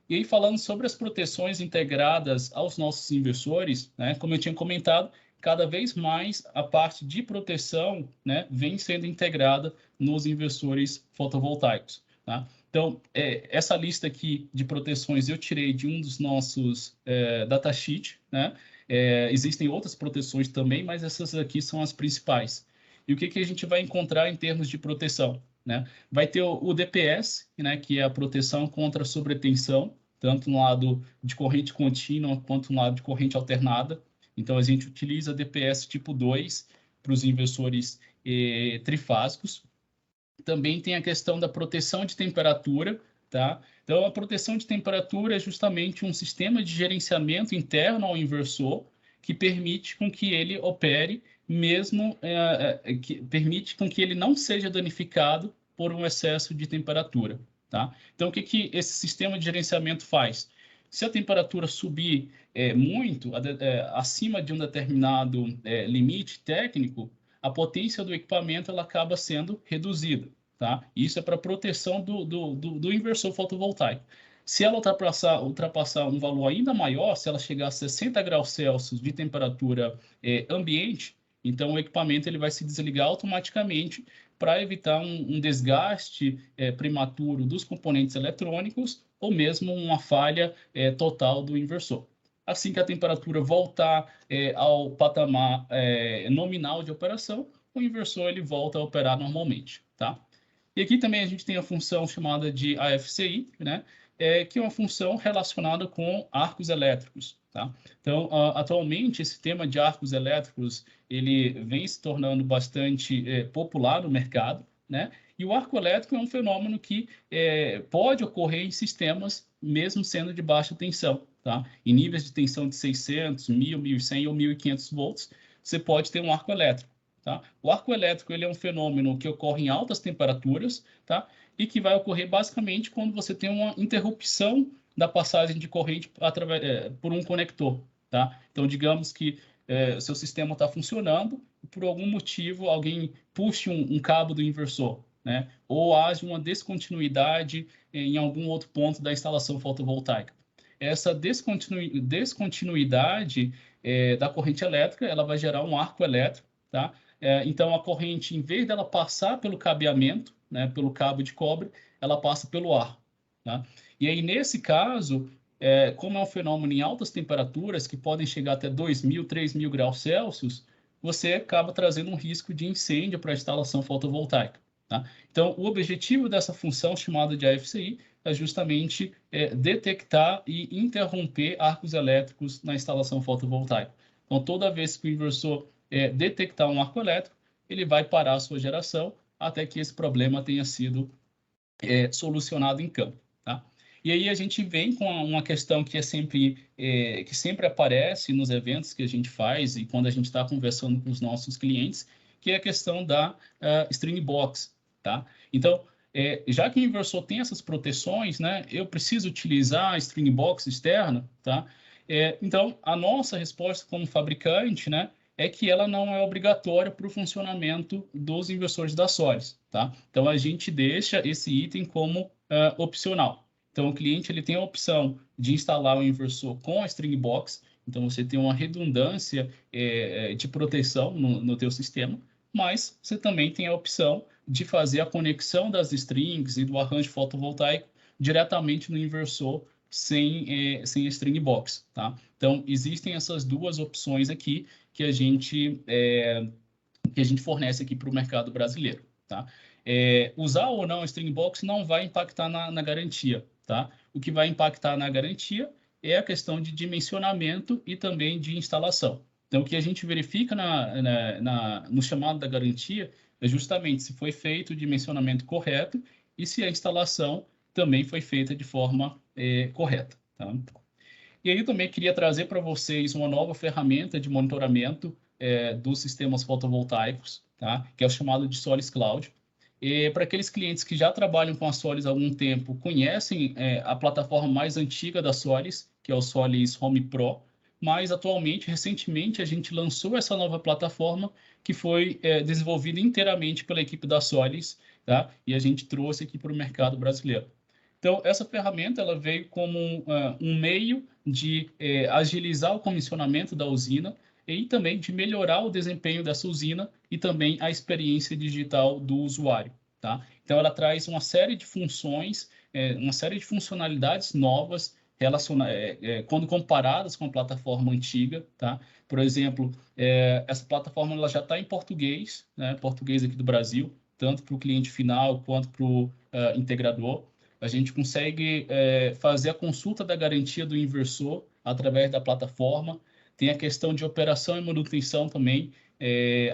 E aí, falando sobre as proteções integradas aos nossos inversores, né, como eu tinha comentado, cada vez mais a parte de proteção, né, vem sendo integrada nos inversores fotovoltaicos, tá? Então, essa lista aqui de proteções eu tirei de um dos nossos datasheet, né? Existem outras proteções também, mas essas aqui são as principais. E o que a gente vai encontrar em termos de proteção, né? Vai ter o DPS, né, que é a proteção contra sobretensão, tanto no lado de corrente contínua quanto no lado de corrente alternada. Então, a gente utiliza DPS tipo 2 para os inversores trifásicos. Também tem a questão da proteção de temperatura, tá? Então, a proteção de temperatura é justamente um sistema de gerenciamento interno ao inversor que permite com que ele opere mesmo, que permite com que ele não seja danificado por um excesso de temperatura, tá? Então, o que esse sistema de gerenciamento faz? Se a temperatura subir muito, acima de um determinado limite técnico, a potência do equipamento ela acaba sendo reduzida, tá? Isso é para proteção do inversor fotovoltaico. Se ela ultrapassar um valor ainda maior, se ela chegar a 60 graus Celsius de temperatura ambiente, então o equipamento ele vai se desligar automaticamente para evitar um desgaste prematuro dos componentes eletrônicos ou mesmo uma falha total do inversor. Assim que a temperatura voltar ao patamar nominal de operação, o inversor ele volta a operar normalmente, tá? E aqui também a gente tem a função chamada de AFCI, né? Que é uma função relacionada com arcos elétricos, tá? Então, atualmente, esse tema de arcos elétricos, ele vem se tornando bastante popular no mercado, né? E o arco elétrico é um fenômeno que pode ocorrer em sistemas, mesmo sendo de baixa tensão, tá? Em níveis de tensão de 600, 1.000, 1.100 ou 1.500 volts, você pode ter um arco elétrico, tá? O arco elétrico ele é um fenômeno que ocorre em altas temperaturas, tá? E que vai ocorrer basicamente quando você tem uma interrupção da passagem de corrente por um conector, tá? Então, digamos que seu sistema está funcionando e por algum motivo alguém puxe um cabo do inversor, né? Ou haja uma descontinuidade em algum outro ponto da instalação fotovoltaica. Essa descontinuidade da corrente elétrica, ela vai gerar um arco elétrico, tá? Então, a corrente, em vez dela passar pelo cabeamento, né, pelo cabo de cobre, ela passa pelo ar, tá? E aí, nesse caso, como é um fenômeno em altas temperaturas, que podem chegar até 2.000, 3.000 graus Celsius, você acaba trazendo um risco de incêndio para a instalação fotovoltaica. tá? Então, o objetivo dessa função chamada de AFCI é justamente detectar e interromper arcos elétricos na instalação fotovoltaica. Então, toda vez que o inversor detectar um arco elétrico, ele vai parar a sua geração até que esse problema tenha sido solucionado em campo, tá? E aí a gente vem com uma questão que que sempre aparece nos eventos que a gente faz e quando a gente está conversando com os nossos clientes, que é a questão da string box, tá? Então, já que o inversor tem essas proteções, né, eu preciso utilizar a string box externa, tá? Então, a nossa resposta como fabricante, né, é que ela não é obrigatória para o funcionamento dos inversores da Solis, tá? Então, a gente deixa esse item como opcional. Então, o cliente ele tem a opção de instalar o inversor com a string box, então você tem uma redundância de proteção no teu sistema, mas você também tem a opção de fazer a conexão das strings e do arranjo fotovoltaico diretamente no inversor sem string box, tá? Então, existem essas duas opções aqui que a gente fornece aqui para o mercado brasileiro, tá? Usar ou não a string box não vai impactar na garantia, tá? O que vai impactar na garantia é a questão de dimensionamento e também de instalação. Então, o que a gente verifica no chamado da garantia é justamente se foi feito o dimensionamento correto e se a instalação também foi feita de forma correta, tá? E aí eu também queria trazer para vocês uma nova ferramenta de monitoramento dos sistemas fotovoltaicos, tá? Que é o chamado de Solis Cloud. E para aqueles clientes que já trabalham com a Solis há algum tempo, conhecem a plataforma mais antiga da Solis, que é o Solis Home Pro, mas atualmente, recentemente, a gente lançou essa nova plataforma que foi desenvolvida inteiramente pela equipe da Solis, tá? E a gente trouxe aqui para o mercado brasileiro. Então, essa ferramenta ela veio como um meio de agilizar o comissionamento da usina e também de melhorar o desempenho dessa usina e também a experiência digital do usuário, tá? Então, ela traz uma série de funções, uma série de funcionalidades novas quando comparadas com a plataforma antiga, tá? Por exemplo, essa plataforma ela já está em português, né? Português aqui do Brasil, tanto para o cliente final quanto para o integrador. A gente consegue fazer a consulta da garantia do inversor através da plataforma. Tem a questão de operação e manutenção também,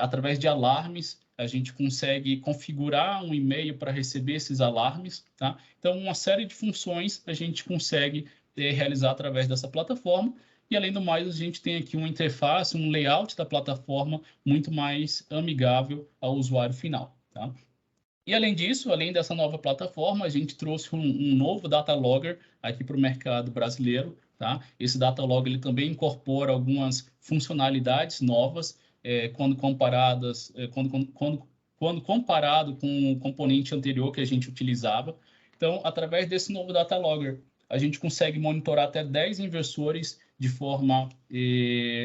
através de alarmes. A gente consegue configurar um e-mail para receber esses alarmes, tá? Então, uma série de funções a gente consegue realizar através dessa plataforma. E, além do mais, a gente tem aqui uma interface, um layout da plataforma muito mais amigável ao usuário final, tá? E, além disso, além dessa nova plataforma, a gente trouxe um novo Data Logger aqui para o mercado brasileiro, tá? Esse Data Logger ele também incorpora algumas funcionalidades novas, quando comparado com o componente anterior que a gente utilizava. Então, através desse novo Data Logger, a gente consegue monitorar até 10 inversores de forma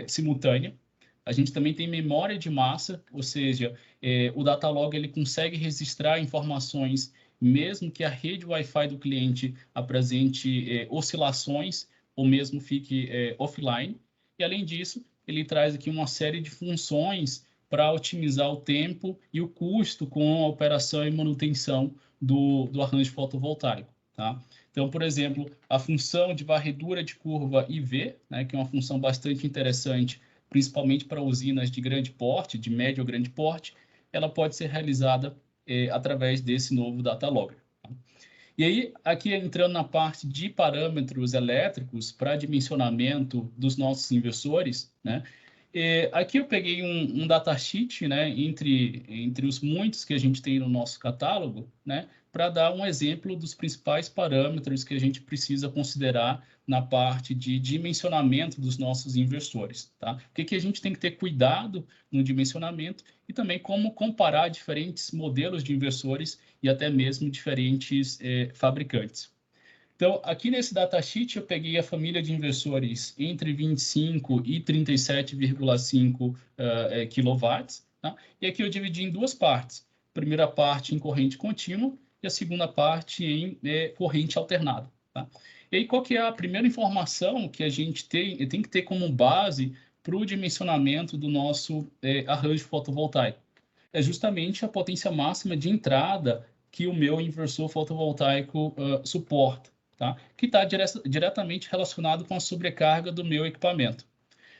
simultânea. A gente também tem memória de massa, ou seja, o Datalog ele consegue registrar informações mesmo que a rede Wi-Fi do cliente apresente oscilações ou mesmo fique offline. E, além disso, ele traz aqui uma série de funções para otimizar o tempo e o custo com a operação e manutenção do arranjo fotovoltaico, tá? Então, por exemplo, a função de varredura de curva IV, né, que é uma função bastante interessante, principalmente para usinas de grande porte, de médio ou grande porte, ela pode ser realizada através desse novo Data Logger. Tá? E aí, aqui entrando na parte de parâmetros elétricos para dimensionamento dos nossos inversores, né? Aqui eu peguei um datasheet, né, entre os muitos que a gente tem no nosso catálogo, né, para dar um exemplo dos principais parâmetros que a gente precisa considerar na parte de dimensionamento dos nossos inversores, tá? O que a gente tem que ter cuidado no dimensionamento e também como comparar diferentes modelos de inversores e até mesmo diferentes fabricantes. Então, aqui nesse datasheet, eu peguei a família de inversores entre 25 e 37,5 kW, tá? E aqui eu dividi em duas partes. A primeira parte em corrente contínua e a segunda parte em corrente alternada, tá? E aí, qual que é a primeira informação que a gente tem que ter como base para o dimensionamento do nosso arranjo fotovoltaico? é justamente a potência máxima de entrada que o meu inversor fotovoltaico suporta, tá? Que está diretamente relacionado com a sobrecarga do meu equipamento.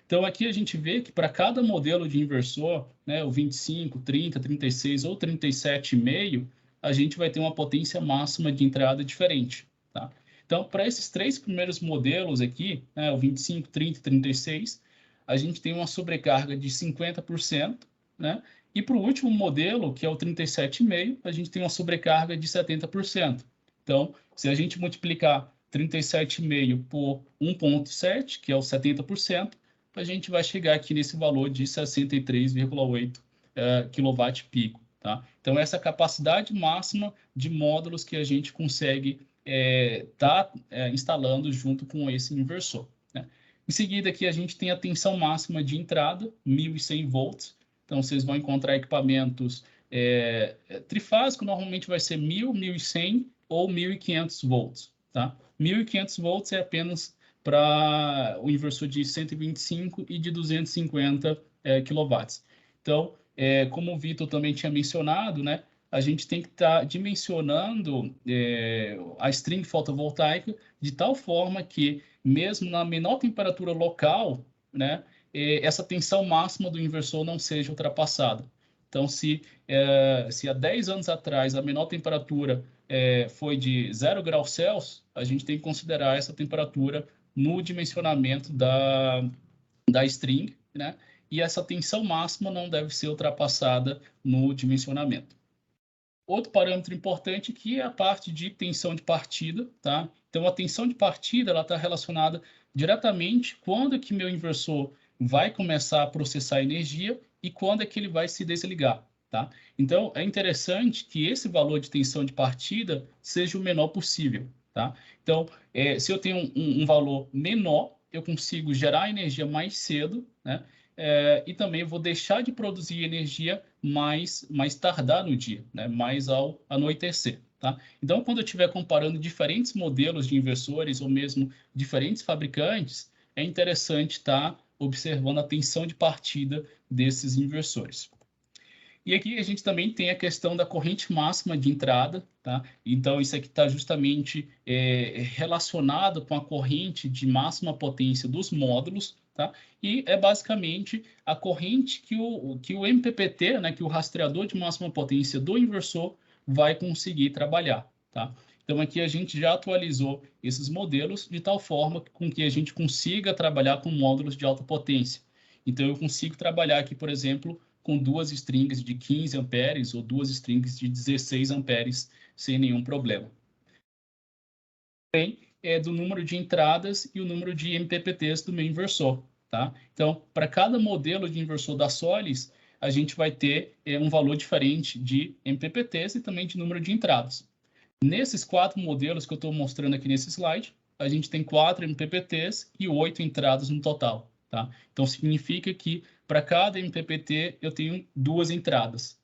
Então, aqui a gente vê que para cada modelo de inversor, né, o 25, 30, 36 ou 37,5, a gente vai ter uma potência máxima de entrada diferente, tá? Então, para esses três primeiros modelos aqui, né, o 25, 30 e 36, a gente tem uma sobrecarga de 50%, né? E para o último modelo, que é o 37,5, a gente tem uma sobrecarga de 70%. Então, se a gente multiplicar 37,5 por 1,7, que é o 70%, a gente vai chegar aqui nesse valor de 63,8 kW-pico. Tá? Então, essa é a capacidade máxima de módulos que a gente consegue instalando junto com esse inversor. Né? Em seguida, aqui a gente tem a tensão máxima de entrada, 1.100 volts. Então, vocês vão encontrar equipamentos trifásico, normalmente vai ser 1.000, 1.100 ou 1.500 volts. Tá? 1.500 volts é apenas para o inversor de 125 e de 250 kW. Então, como o Vitor também tinha mencionado, né, a gente tem que estar dimensionando a string fotovoltaica de tal forma que, mesmo na menor temperatura local, né, essa tensão máxima do inversor não seja ultrapassada. Então, se há 10 anos atrás a menor temperatura foi de 0 graus Celsius, a gente tem que considerar essa temperatura no dimensionamento da string, né? E essa tensão máxima não deve ser ultrapassada no dimensionamento. Outro parâmetro importante aqui é a parte de tensão de partida, tá? Então, a tensão de partida ela está relacionada diretamente quando que meu inversor vai começar a processar energia e quando é que ele vai se desligar, tá? Então, é interessante que esse valor de tensão de partida seja o menor possível, tá? Então, se eu tenho um valor menor, eu consigo gerar energia mais cedo, né? E também vou deixar de produzir energia mais tardar no dia, né? Mais ao anoitecer. Tá? Então, quando eu estiver comparando diferentes modelos de inversores ou mesmo diferentes fabricantes, é interessante estar observando a tensão de partida desses inversores. E aqui a gente também tem a questão da corrente máxima de entrada, tá? Então, isso aqui está justamente relacionado com a corrente de máxima potência dos módulos, tá? E é basicamente a corrente que o MPPT, né, que o rastreador de máxima potência do inversor, vai conseguir trabalhar, tá? Então, aqui a gente já atualizou esses modelos de tal forma com que a gente consiga trabalhar com módulos de alta potência. Então, eu consigo trabalhar aqui, por exemplo, com duas strings de 15 amperes ou duas strings de 16 amperes sem nenhum problema. Também do número de entradas e o número de MPPTs do meu inversor. Tá? Então, para cada modelo de inversor da Solis, a gente vai ter um valor diferente de MPPTs e também de número de entradas. Nesses 4 modelos que eu estou mostrando aqui nesse slide, a gente tem 4 MPPTs e 8 entradas no total. Tá? Então, significa que para cada MPPT eu tenho 2 entradas.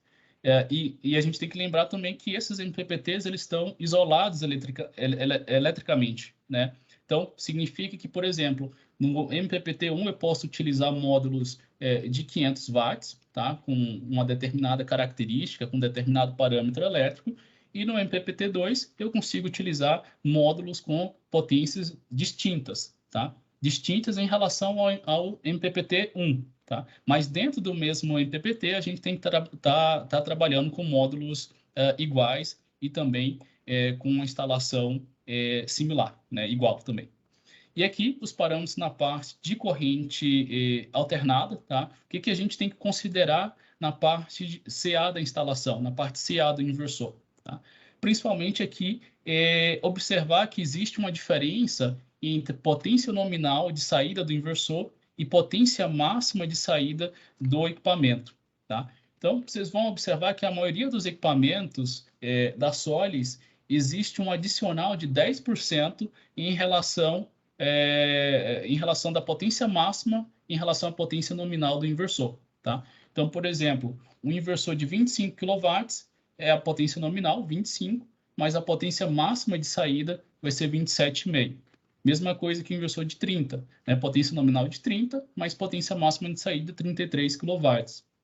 E a gente tem que lembrar também que esses MPPTs eles estão isolados eletricamente. Né? Então, significa que, por exemplo, no MPPT1 eu posso utilizar módulos de 500 watts, tá? Com uma determinada característica, com um determinado parâmetro elétrico, e no MPPT2 eu consigo utilizar módulos com potências distintas, tá? Distintas em relação ao MPPT1, tá? Mas dentro do mesmo MPPT a gente tem que tá trabalhando com módulos iguais e também com uma instalação similar, né? Igual também. E aqui os parâmetros na parte de corrente alternada, tá? O que a gente tem que considerar na parte de CA da instalação, na parte CA do inversor, tá? Principalmente aqui, observar que existe uma diferença entre potência nominal de saída do inversor e potência máxima de saída do equipamento, tá? Então, vocês vão observar que a maioria dos equipamentos da Solis existe um adicional de 10% em relação da potência máxima em relação à potência nominal do inversor, tá? Então, por exemplo, um inversor de 25 kW é a potência nominal, 25, mas a potência máxima de saída vai ser 27,5. Mesma coisa que o inversor de 30, né? Potência nominal de 30, mas potência máxima de saída 33 kW,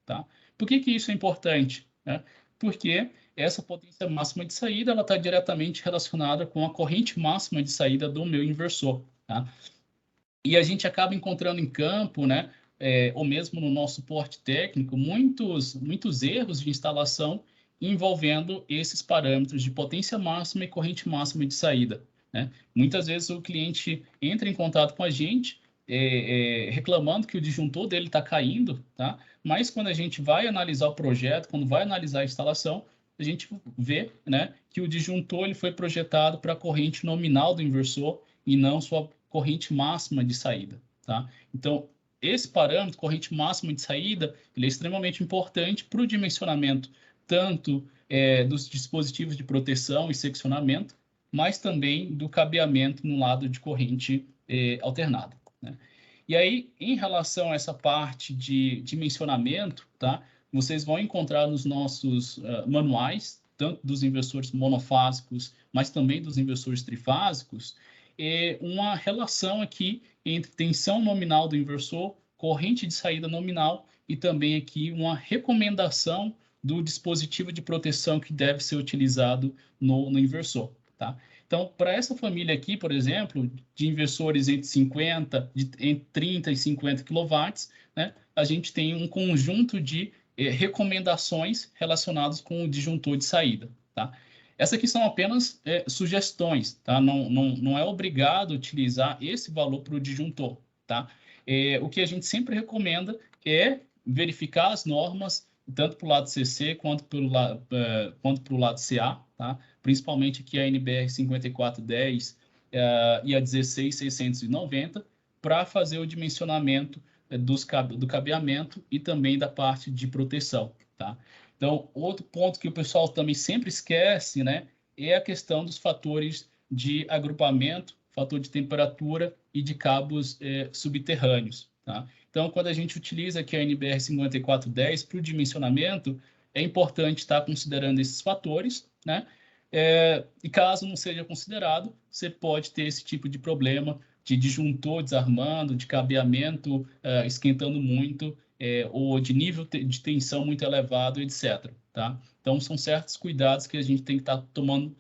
tá? Por que isso é importante? Né? Porque essa potência máxima de saída ela está diretamente relacionada com a corrente máxima de saída do meu inversor. Tá? E a gente acaba encontrando em campo, né, ou mesmo no nosso suporte técnico, muitos erros de instalação envolvendo esses parâmetros de potência máxima e corrente máxima de saída. Né? Muitas vezes o cliente entra em contato com a gente reclamando que o disjuntor dele está caindo, tá? Mas quando a gente vai analisar o projeto, quando vai analisar a instalação, a gente vê, né, que o disjuntor ele foi projetado para a corrente nominal do inversor e não sua corrente máxima de saída. Tá? Então, esse parâmetro, corrente máxima de saída, ele é extremamente importante para o dimensionamento tanto dos dispositivos de proteção e seccionamento, mas também do cabeamento no lado de corrente alternada. Né? E aí, em relação a essa parte de dimensionamento, tá? Vocês vão encontrar nos nossos manuais, tanto dos inversores monofásicos, mas também dos inversores trifásicos, uma relação aqui entre tensão nominal do inversor, corrente de saída nominal e também aqui uma recomendação do dispositivo de proteção que deve ser utilizado no inversor. Tá? Então, para essa família aqui, por exemplo, de inversores entre 30 e 50 kW, né, a gente tem um conjunto de recomendações relacionadas com o disjuntor de saída. Tá? Essas aqui são apenas sugestões, tá? Não é obrigado utilizar esse valor para o disjuntor. Tá? O que a gente sempre recomenda é verificar as normas, tanto para o lado CC quanto para o lado CA, tá? Principalmente aqui a NBR 5410 e a 16690, para fazer o dimensionamento do cabeamento e também da parte de proteção. Tá? Então, outro ponto que o pessoal também sempre esquece, né, é a questão dos fatores de agrupamento, fator de temperatura e de cabos subterrâneos. Tá? Então, quando a gente utiliza aqui a NBR 5410 para o dimensionamento, é importante estar considerando esses fatores, né? E caso não seja considerado, você pode ter esse tipo de problema de disjuntor desarmando, de cabeamento esquentando muito, ou de nível de tensão muito elevado, etc. Tá? Então, são certos cuidados que a gente tem que estar tomando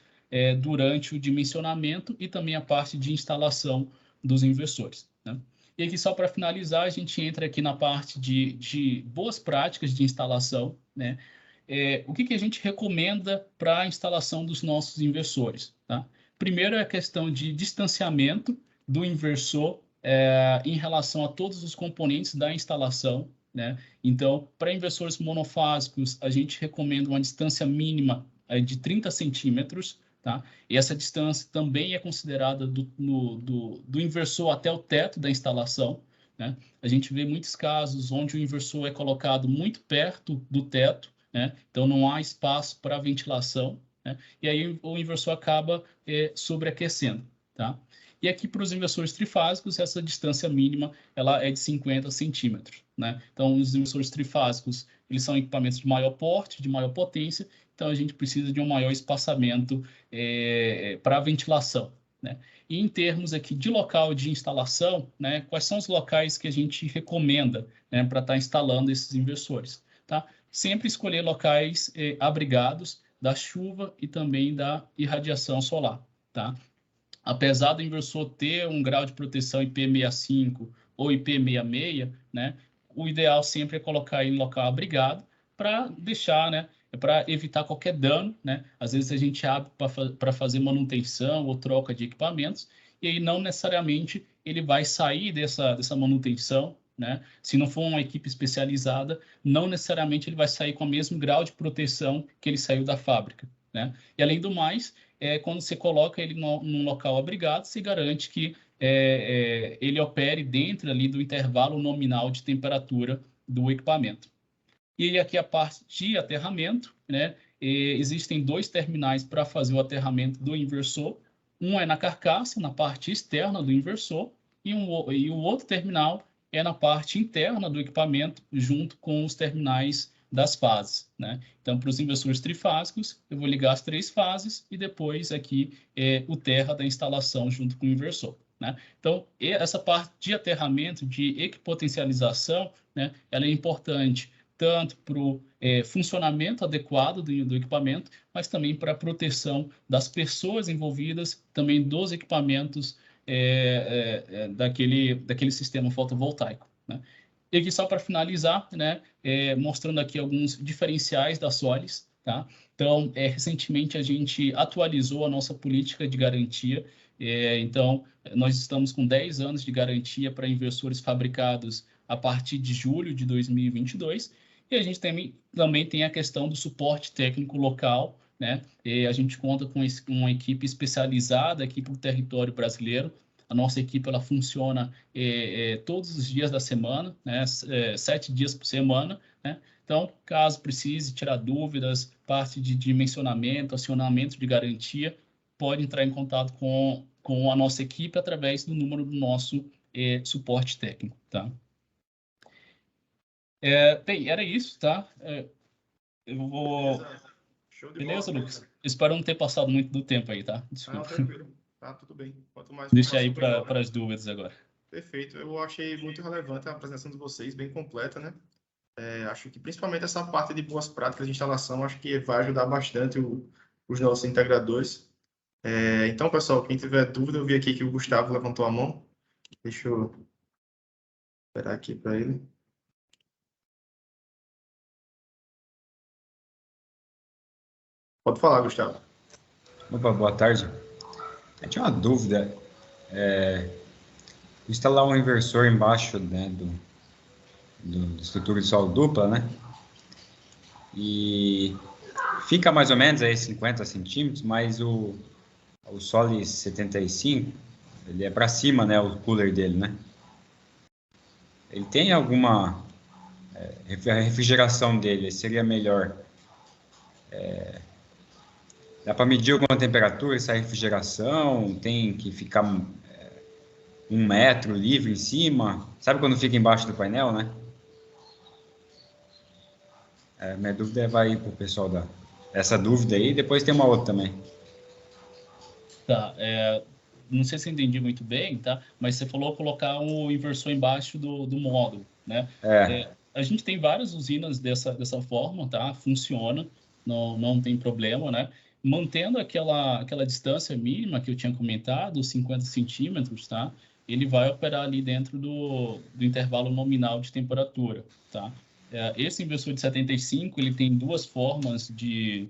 durante o dimensionamento e também a parte de instalação dos inversores. Né? E aqui, só para finalizar, a gente entra aqui na parte de boas práticas de instalação, né? O que a gente recomenda para a instalação dos nossos inversores? Tá? Primeiro é a questão de distanciamento do inversor em relação a todos os componentes da instalação. Né? Então, para inversores monofásicos, a gente recomenda uma distância mínima de 30 centímetros. Tá? E essa distância também é considerada do inversor até o teto da instalação. Né? A gente vê muitos casos onde o inversor é colocado muito perto do teto, né? Então não há espaço para ventilação, né? E aí o inversor acaba sobreaquecendo. Tá? E aqui para os inversores trifásicos, essa distância mínima ela é de 50 centímetros. Né? Então os inversores trifásicos eles são equipamentos de maior porte, de maior potência, então a gente precisa de um maior espaçamento para a ventilação. Né? E em termos aqui de local de instalação, né, quais são os locais que a gente recomenda, né, para estar instalando esses inversores? Tá? Sempre escolher locais abrigados da chuva e também da irradiação solar. Tá? Apesar do inversor ter um grau de proteção IP65 ou IP66, né, o ideal sempre é colocar em local abrigado para deixar, né, para evitar qualquer dano. Né? Às vezes a gente abre para fazer manutenção ou troca de equipamentos e aí não necessariamente ele vai sair dessa manutenção. Né? Se não for uma equipe especializada, não necessariamente ele vai sair com o mesmo grau de proteção que ele saiu da fábrica. Né? E além do mais, quando você coloca ele num local abrigado, se garante que ele opere dentro ali do intervalo nominal de temperatura do equipamento. E aqui a parte de aterramento, né? Existem 2 terminais para fazer o aterramento do inversor. Um é na carcaça, na parte externa do inversor, e o outro terminal é na parte interna do equipamento, junto com os terminais das fases. Né? Então, para os inversores trifásicos, eu vou ligar as 3 fases e depois aqui o terra da instalação junto com o inversor. Né? Então, essa parte de aterramento, de equipotencialização, né, ela é importante tanto para o funcionamento adequado do equipamento, mas também para a proteção das pessoas envolvidas, também dos equipamentos daquele sistema fotovoltaico, né? E aqui só para finalizar, né, mostrando aqui alguns diferenciais da Solis, tá? Então, recentemente a gente atualizou a nossa política de garantia. Então, nós estamos com 10 anos de garantia para inversores fabricados a partir de julho de 2022. E a gente também tem a questão do suporte técnico local, né? E a gente conta com uma equipe especializada aqui para o território brasileiro. A nossa equipe ela funciona todos os dias da semana, né? 7 dias por semana, né? Então, caso precise tirar dúvidas, parte de dimensionamento, acionamento de garantia, pode entrar em contato com a nossa equipe através do número do nosso suporte técnico, tá? Bem, era isso, tá? Eu vou... Show de Beleza, bola. Lucas? Espero não ter passado muito do tempo aí, tá? Desculpa. Tranquilo. Tá, tudo bem. Quanto mais Deixa aí melhor, para as dúvidas agora. Perfeito. Eu achei muito relevante a apresentação de vocês, bem completa, né? Acho que principalmente essa parte de boas práticas de instalação, acho que vai ajudar bastante os nossos integradores. Então, pessoal, quem tiver dúvida, eu vi aqui que o Gustavo levantou a mão. Deixa eu esperar aqui para ele. Pode falar, Gustavo. Opa, boa tarde. Eu tinha uma dúvida. Instalar um inversor embaixo, né, do estrutura de solo dupla, né? E fica mais ou menos aí 50 centímetros, mas o Solis 75, ele é para cima, né, o cooler dele, né? Ele tem alguma a refrigeração dele seria melhor. Dá para medir alguma temperatura essa refrigeração? Tem que ficar 1 metro livre em cima? Sabe quando fica embaixo do painel, né? Minha dúvida vai para o pessoal essa dúvida aí, depois tem uma outra também. Tá, não sei se eu entendi muito bem, tá? Mas você falou colocar um inversor embaixo do módulo, né? A gente tem várias usinas dessa forma, tá? Funciona, não tem problema, né? Mantendo aquela distância mínima que eu tinha comentado, 50 centímetros, tá? Ele vai operar ali dentro do intervalo nominal de temperatura, tá? Esse inversor de 75, ele tem 2 formas de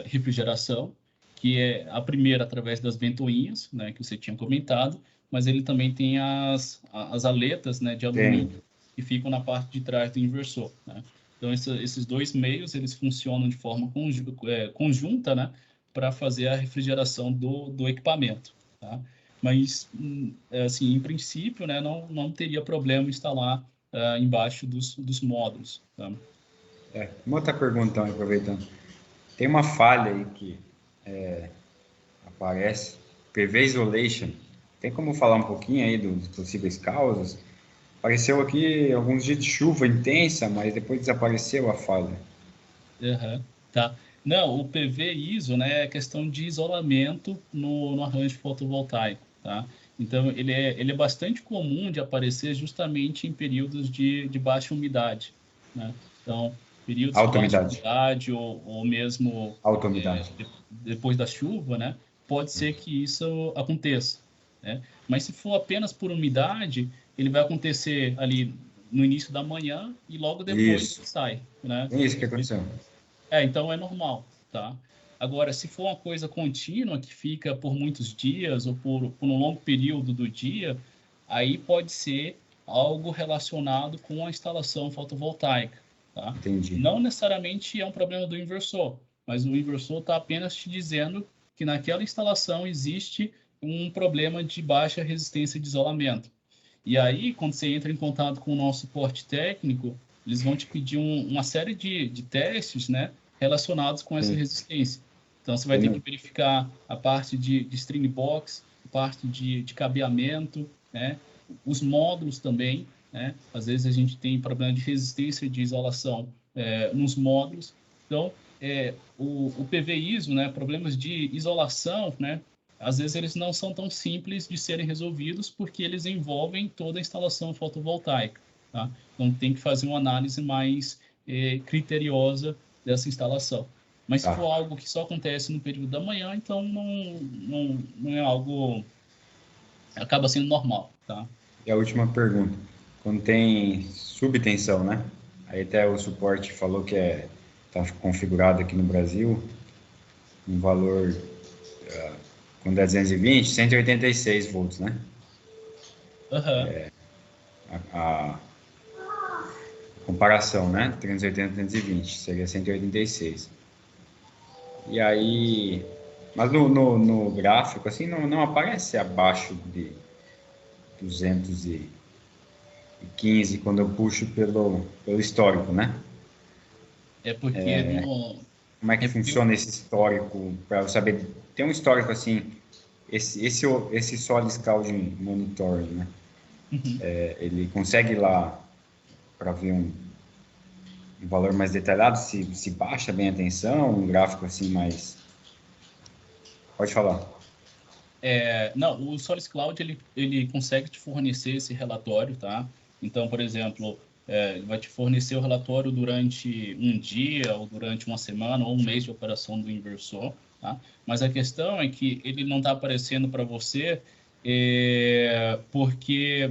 refrigeração, que é a primeira através das ventoinhas, né, que você tinha comentado, mas ele também tem as aletas, né, de alumínio que ficam na parte de trás do inversor, né? Então, esses 2 meios, eles funcionam de forma conjunta, né, para fazer a refrigeração do equipamento, tá? Mas, assim, em princípio, né, não teria problema instalar embaixo dos módulos, tá? Uma outra pergunta, então, aproveitando. Tem uma falha aí que aparece, PV Isolation. Tem como falar um pouquinho aí dos possíveis causas? Apareceu aqui alguns dias de chuva intensa, mas depois desapareceu a falha. Tá. Não, o PV ISO, né, é questão de isolamento no arranjo fotovoltaico, tá? Então, ele é bastante comum de aparecer justamente em períodos de baixa umidade, né? Então, períodos de baixa umidade ou mesmo alta umidade. Depois da chuva, né? Pode ser que isso aconteça, né? Mas se for apenas por umidade, ele vai acontecer ali no início da manhã e logo depois sai, né? É isso que aconteceu. Então é normal, tá? Agora, se for uma coisa contínua que fica por muitos dias ou por um longo período do dia, aí pode ser algo relacionado com a instalação fotovoltaica, tá? Entendi. Não necessariamente é um problema do inversor, mas o inversor está apenas te dizendo que naquela instalação existe um problema de baixa resistência de isolamento. E aí, quando você entra em contato com o nosso suporte técnico, eles vão te pedir uma série de testes, né, relacionados com essa resistência. Então, você vai ter que verificar a parte de string box, a parte de cabeamento, né, os módulos também, né? Às vezes a gente tem problema de resistência de isolação nos módulos. Então, o PV ISO, né, problemas de isolação, né, às vezes eles não são tão simples de serem resolvidos porque eles envolvem toda a instalação fotovoltaica, tá? Então, tem que fazer uma análise mais criteriosa dessa instalação. Mas se Tá. for algo que só acontece no período da manhã, então não é algo... acaba sendo normal, tá? E a última pergunta. Quando tem subtensão, né? Aí até o suporte falou que tá configurado aqui no Brasil um valor, quando é 220, 186 volts, né? Aham. A comparação, né? 380, 320, seria 186. E aí... Mas no gráfico, assim, não aparece abaixo de 215 quando eu puxo pelo histórico, né? É porque Como é que funciona esse histórico, para eu saber? Tem um histórico assim, esse Solid Cloud Monitoring, né? Uhum. Ele consegue ir lá para ver um valor mais detalhado, se baixa bem a tensão, um gráfico assim mais... Pode falar. Não, o Solis Cloud ele consegue te fornecer esse relatório, tá? Então, por exemplo, ele vai te fornecer o relatório durante um dia, ou durante uma semana, ou um mês de operação do inversor, tá? Mas a questão é que ele não está aparecendo para você porque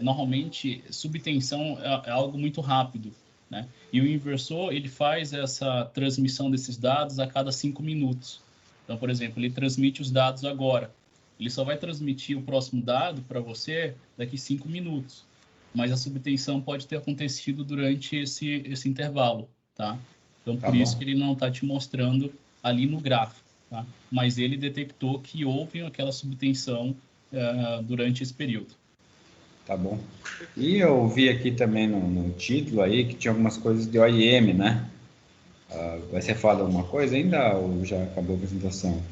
normalmente subtensão é algo muito rápido, né? E o inversor ele faz essa transmissão desses dados a cada 5 minutos. Então, por exemplo, ele transmite os dados agora. Ele só vai transmitir o próximo dado para você daqui 5 minutos. Mas a subtensão pode ter acontecido durante esse intervalo, tá? Então, Tá por isso bom? que ele não está te mostrando ali no gráfico, tá? Mas ele detectou que houve aquela subtensão durante esse período. Tá bom. E eu vi aqui também no título aí que tinha algumas coisas de OIM, né? Vai ser falado alguma coisa ainda ou já acabou a apresentação?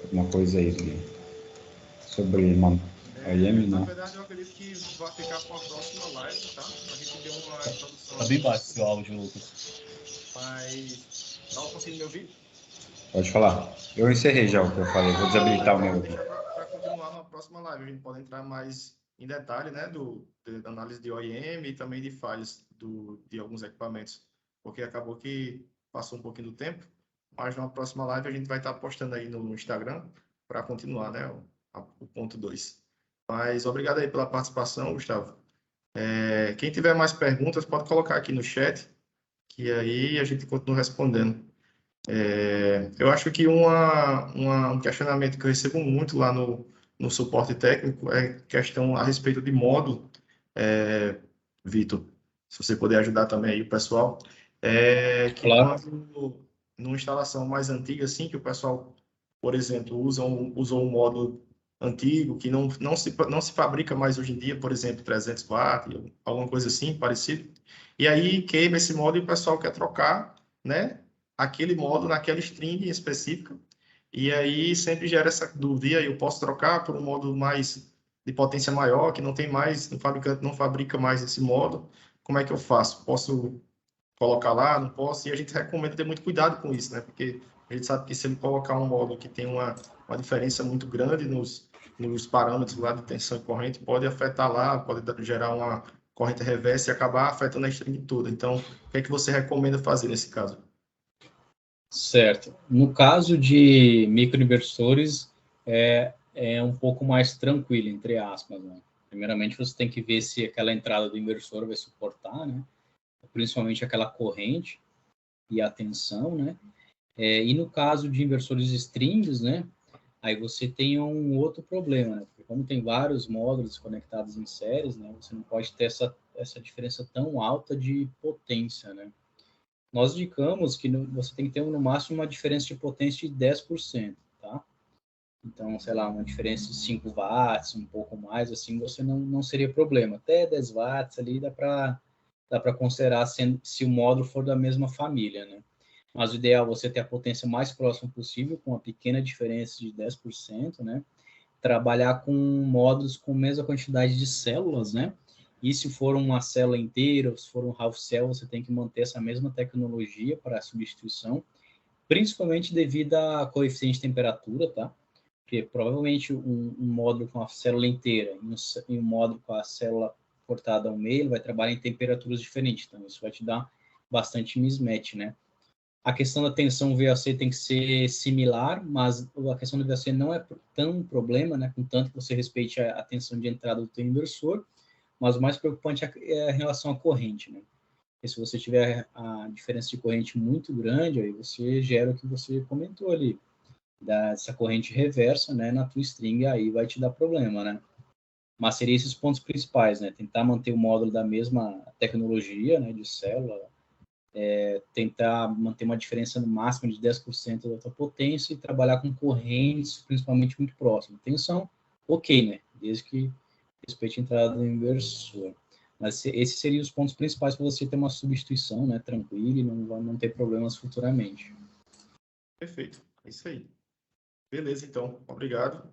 Alguma coisa aí sobre OIM, Na não? verdade, eu acredito que vai ficar para a próxima live, tá? A gente deu uma introdução Tá bem aqui, baixo seu áudio, Lucas. mas estava conseguindo me ouvir? Pode falar. Eu encerrei já o que eu falei, vou desabilitar o meu aqui. Para continuar na próxima live, a gente pode entrar mais em detalhe, né, da análise de OEM e também de falhas de alguns equipamentos, porque acabou que passou um pouquinho do tempo, mas na próxima live a gente vai estar postando aí no Instagram para continuar, né, o ponto 2. Mas obrigado aí pela participação, Gustavo. Quem tiver mais perguntas pode colocar aqui no chat, que aí a gente continua respondendo. Eu acho que um questionamento que eu recebo muito lá no suporte técnico é questão a respeito de módulo, Vitor, se você puder ajudar também aí o pessoal, que Claro. quando numa instalação mais antiga, assim, que o pessoal, por exemplo, usou um módulo antigo que não se fabrica mais hoje em dia, por exemplo, 300 watts, alguma coisa assim, parecido, e aí queima esse módulo e o pessoal quer trocar, né? Aquele módulo naquela string específica, e aí sempre gera essa dúvida, e aí eu posso trocar por um módulo mais de potência maior, que não tem mais, o fabricante não fabrica mais esse módulo, como é que eu faço? Posso colocar lá? Não posso? E a gente recomenda ter muito cuidado com isso, né? Porque a gente sabe que se ele colocar um módulo que tem uma diferença muito grande nos parâmetros lá de tensão e corrente, pode afetar lá, pode gerar uma corrente reversa e acabar afetando a string toda. Então, o que é que você recomenda fazer nesse caso? Certo. No caso de microinversores, é um pouco mais tranquilo, entre aspas, né? Primeiramente, você tem que ver se aquela entrada do inversor vai suportar, né? Principalmente aquela corrente e a tensão, né? E no caso de inversores strings, né? Aí você tem um outro problema, né? Porque como tem vários módulos conectados em séries, né? Você não pode ter essa diferença tão alta de potência, né? Nós indicamos que você tem que ter no máximo uma diferença de potência de 10%, tá? Então, sei lá, uma diferença de 5 watts, um pouco mais, assim, você não seria problema. Até 10 watts ali dá para considerar se o módulo for da mesma família, né? Mas o ideal é você ter a potência mais próxima possível, com uma pequena diferença de 10%, né? Trabalhar com módulos com a mesma quantidade de células, né? E se for uma célula inteira, ou se for um half cell, você tem que manter essa mesma tecnologia para a substituição, principalmente devido a coeficiente de temperatura, tá? Porque provavelmente um módulo com a célula inteira e um módulo com a célula cortada ao meio, ele vai trabalhar em temperaturas diferentes, então isso vai te dar bastante mismatch, né? A questão da tensão VOC tem que ser similar, mas a questão do VOC não é tão problema, né? Contanto que você respeite a tensão de entrada do teu inversor, mas o mais preocupante é a relação à corrente, né? Porque se você tiver a diferença de corrente muito grande, aí você gera o que você comentou ali, dessa corrente reversa, né, na tua string, aí vai te dar problema, né? Mas seriam esses pontos principais, né? Tentar manter o módulo da mesma tecnologia, né, de célula, tentar manter uma diferença no máximo de 10% da tua potência e trabalhar com correntes, principalmente muito próximas. Tensão, ok, né? Desde que respeite a entrada do inversor. Mas esses seriam os pontos principais para você ter uma substituição, né, tranquila e não ter problemas futuramente. Perfeito, é isso aí. Beleza, então, obrigado.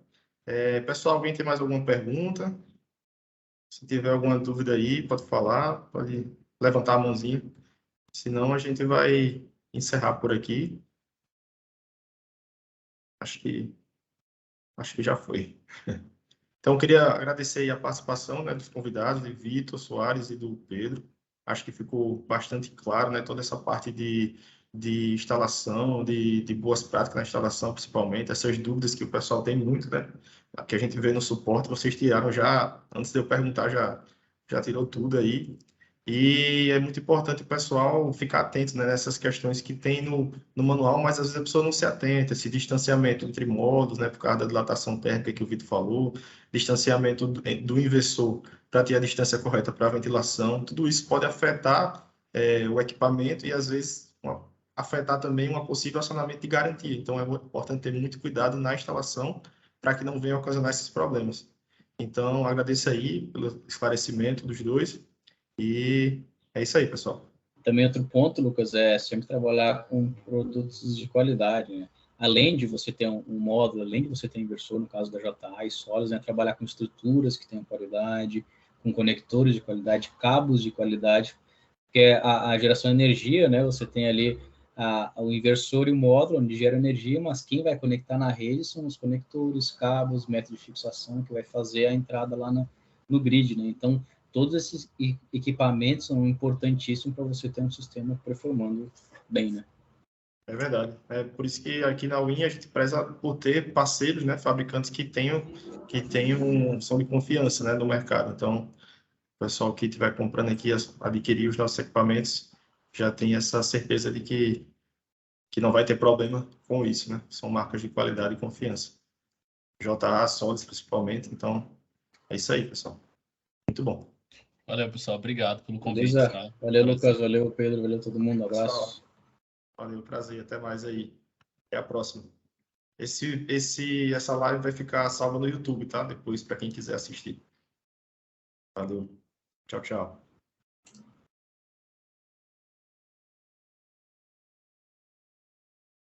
Pessoal, alguém tem mais alguma pergunta? Se tiver alguma dúvida aí, pode falar, pode levantar a mãozinha. Senão, a gente vai encerrar por aqui. Acho que já foi. Então, eu queria agradecer aí a participação, né, dos convidados, de Vitor Soares e do Pedro. Acho que ficou bastante claro, né, toda essa parte de instalação, de boas práticas na instalação, principalmente, essas dúvidas que o pessoal tem muito, né, que a gente vê no suporte, vocês tiraram já, antes de eu perguntar, já tirou tudo aí. E é muito importante o pessoal ficar atento, né, nessas questões que tem no manual, mas às vezes a pessoa não se atenta, esse distanciamento entre módulos, né, por causa da dilatação térmica que o Vitor falou, distanciamento do inversor para ter a distância correta para a ventilação, tudo isso pode afetar o equipamento e às vezes afetar também um possível acionamento de garantia. Então é importante ter muito cuidado na instalação para que não venha a ocasionar esses problemas. Então agradeço aí pelo esclarecimento dos dois e é isso aí, pessoal. Também outro ponto, Lucas, é sempre trabalhar com produtos de qualidade, né? Além de você ter um módulo, além de você ter um inversor, no caso da JA e Solis, né? Trabalhar com estruturas que tenham qualidade, com conectores de qualidade, cabos de qualidade, porque a geração de energia, né? Você tem ali o inversor e o módulo, onde gera energia, mas quem vai conectar na rede são os conectores, cabos, método de fixação, que vai fazer a entrada lá no grid, né? Então, todos esses equipamentos são importantíssimos para você ter um sistema performando bem, né? É verdade. É por isso que aqui na Win a gente preza por ter parceiros, né, fabricantes que são de confiança, né, no mercado. Então, o pessoal que estiver comprando aqui, adquirir os nossos equipamentos, já tem essa certeza de que não vai ter problema com isso, né? São marcas de qualidade e confiança. JA, Solis, principalmente. Então, é isso aí, pessoal. Muito bom. Valeu, pessoal. Obrigado pelo convite. Beleza? Tá? Valeu, Lucas. Valeu, Pedro. Valeu todo mundo. Abraço. Pessoal, valeu, prazer. Até mais aí. Até a próxima. Essa live vai ficar salva no YouTube, tá? Depois, para quem quiser assistir. Valeu. Tchau, tchau.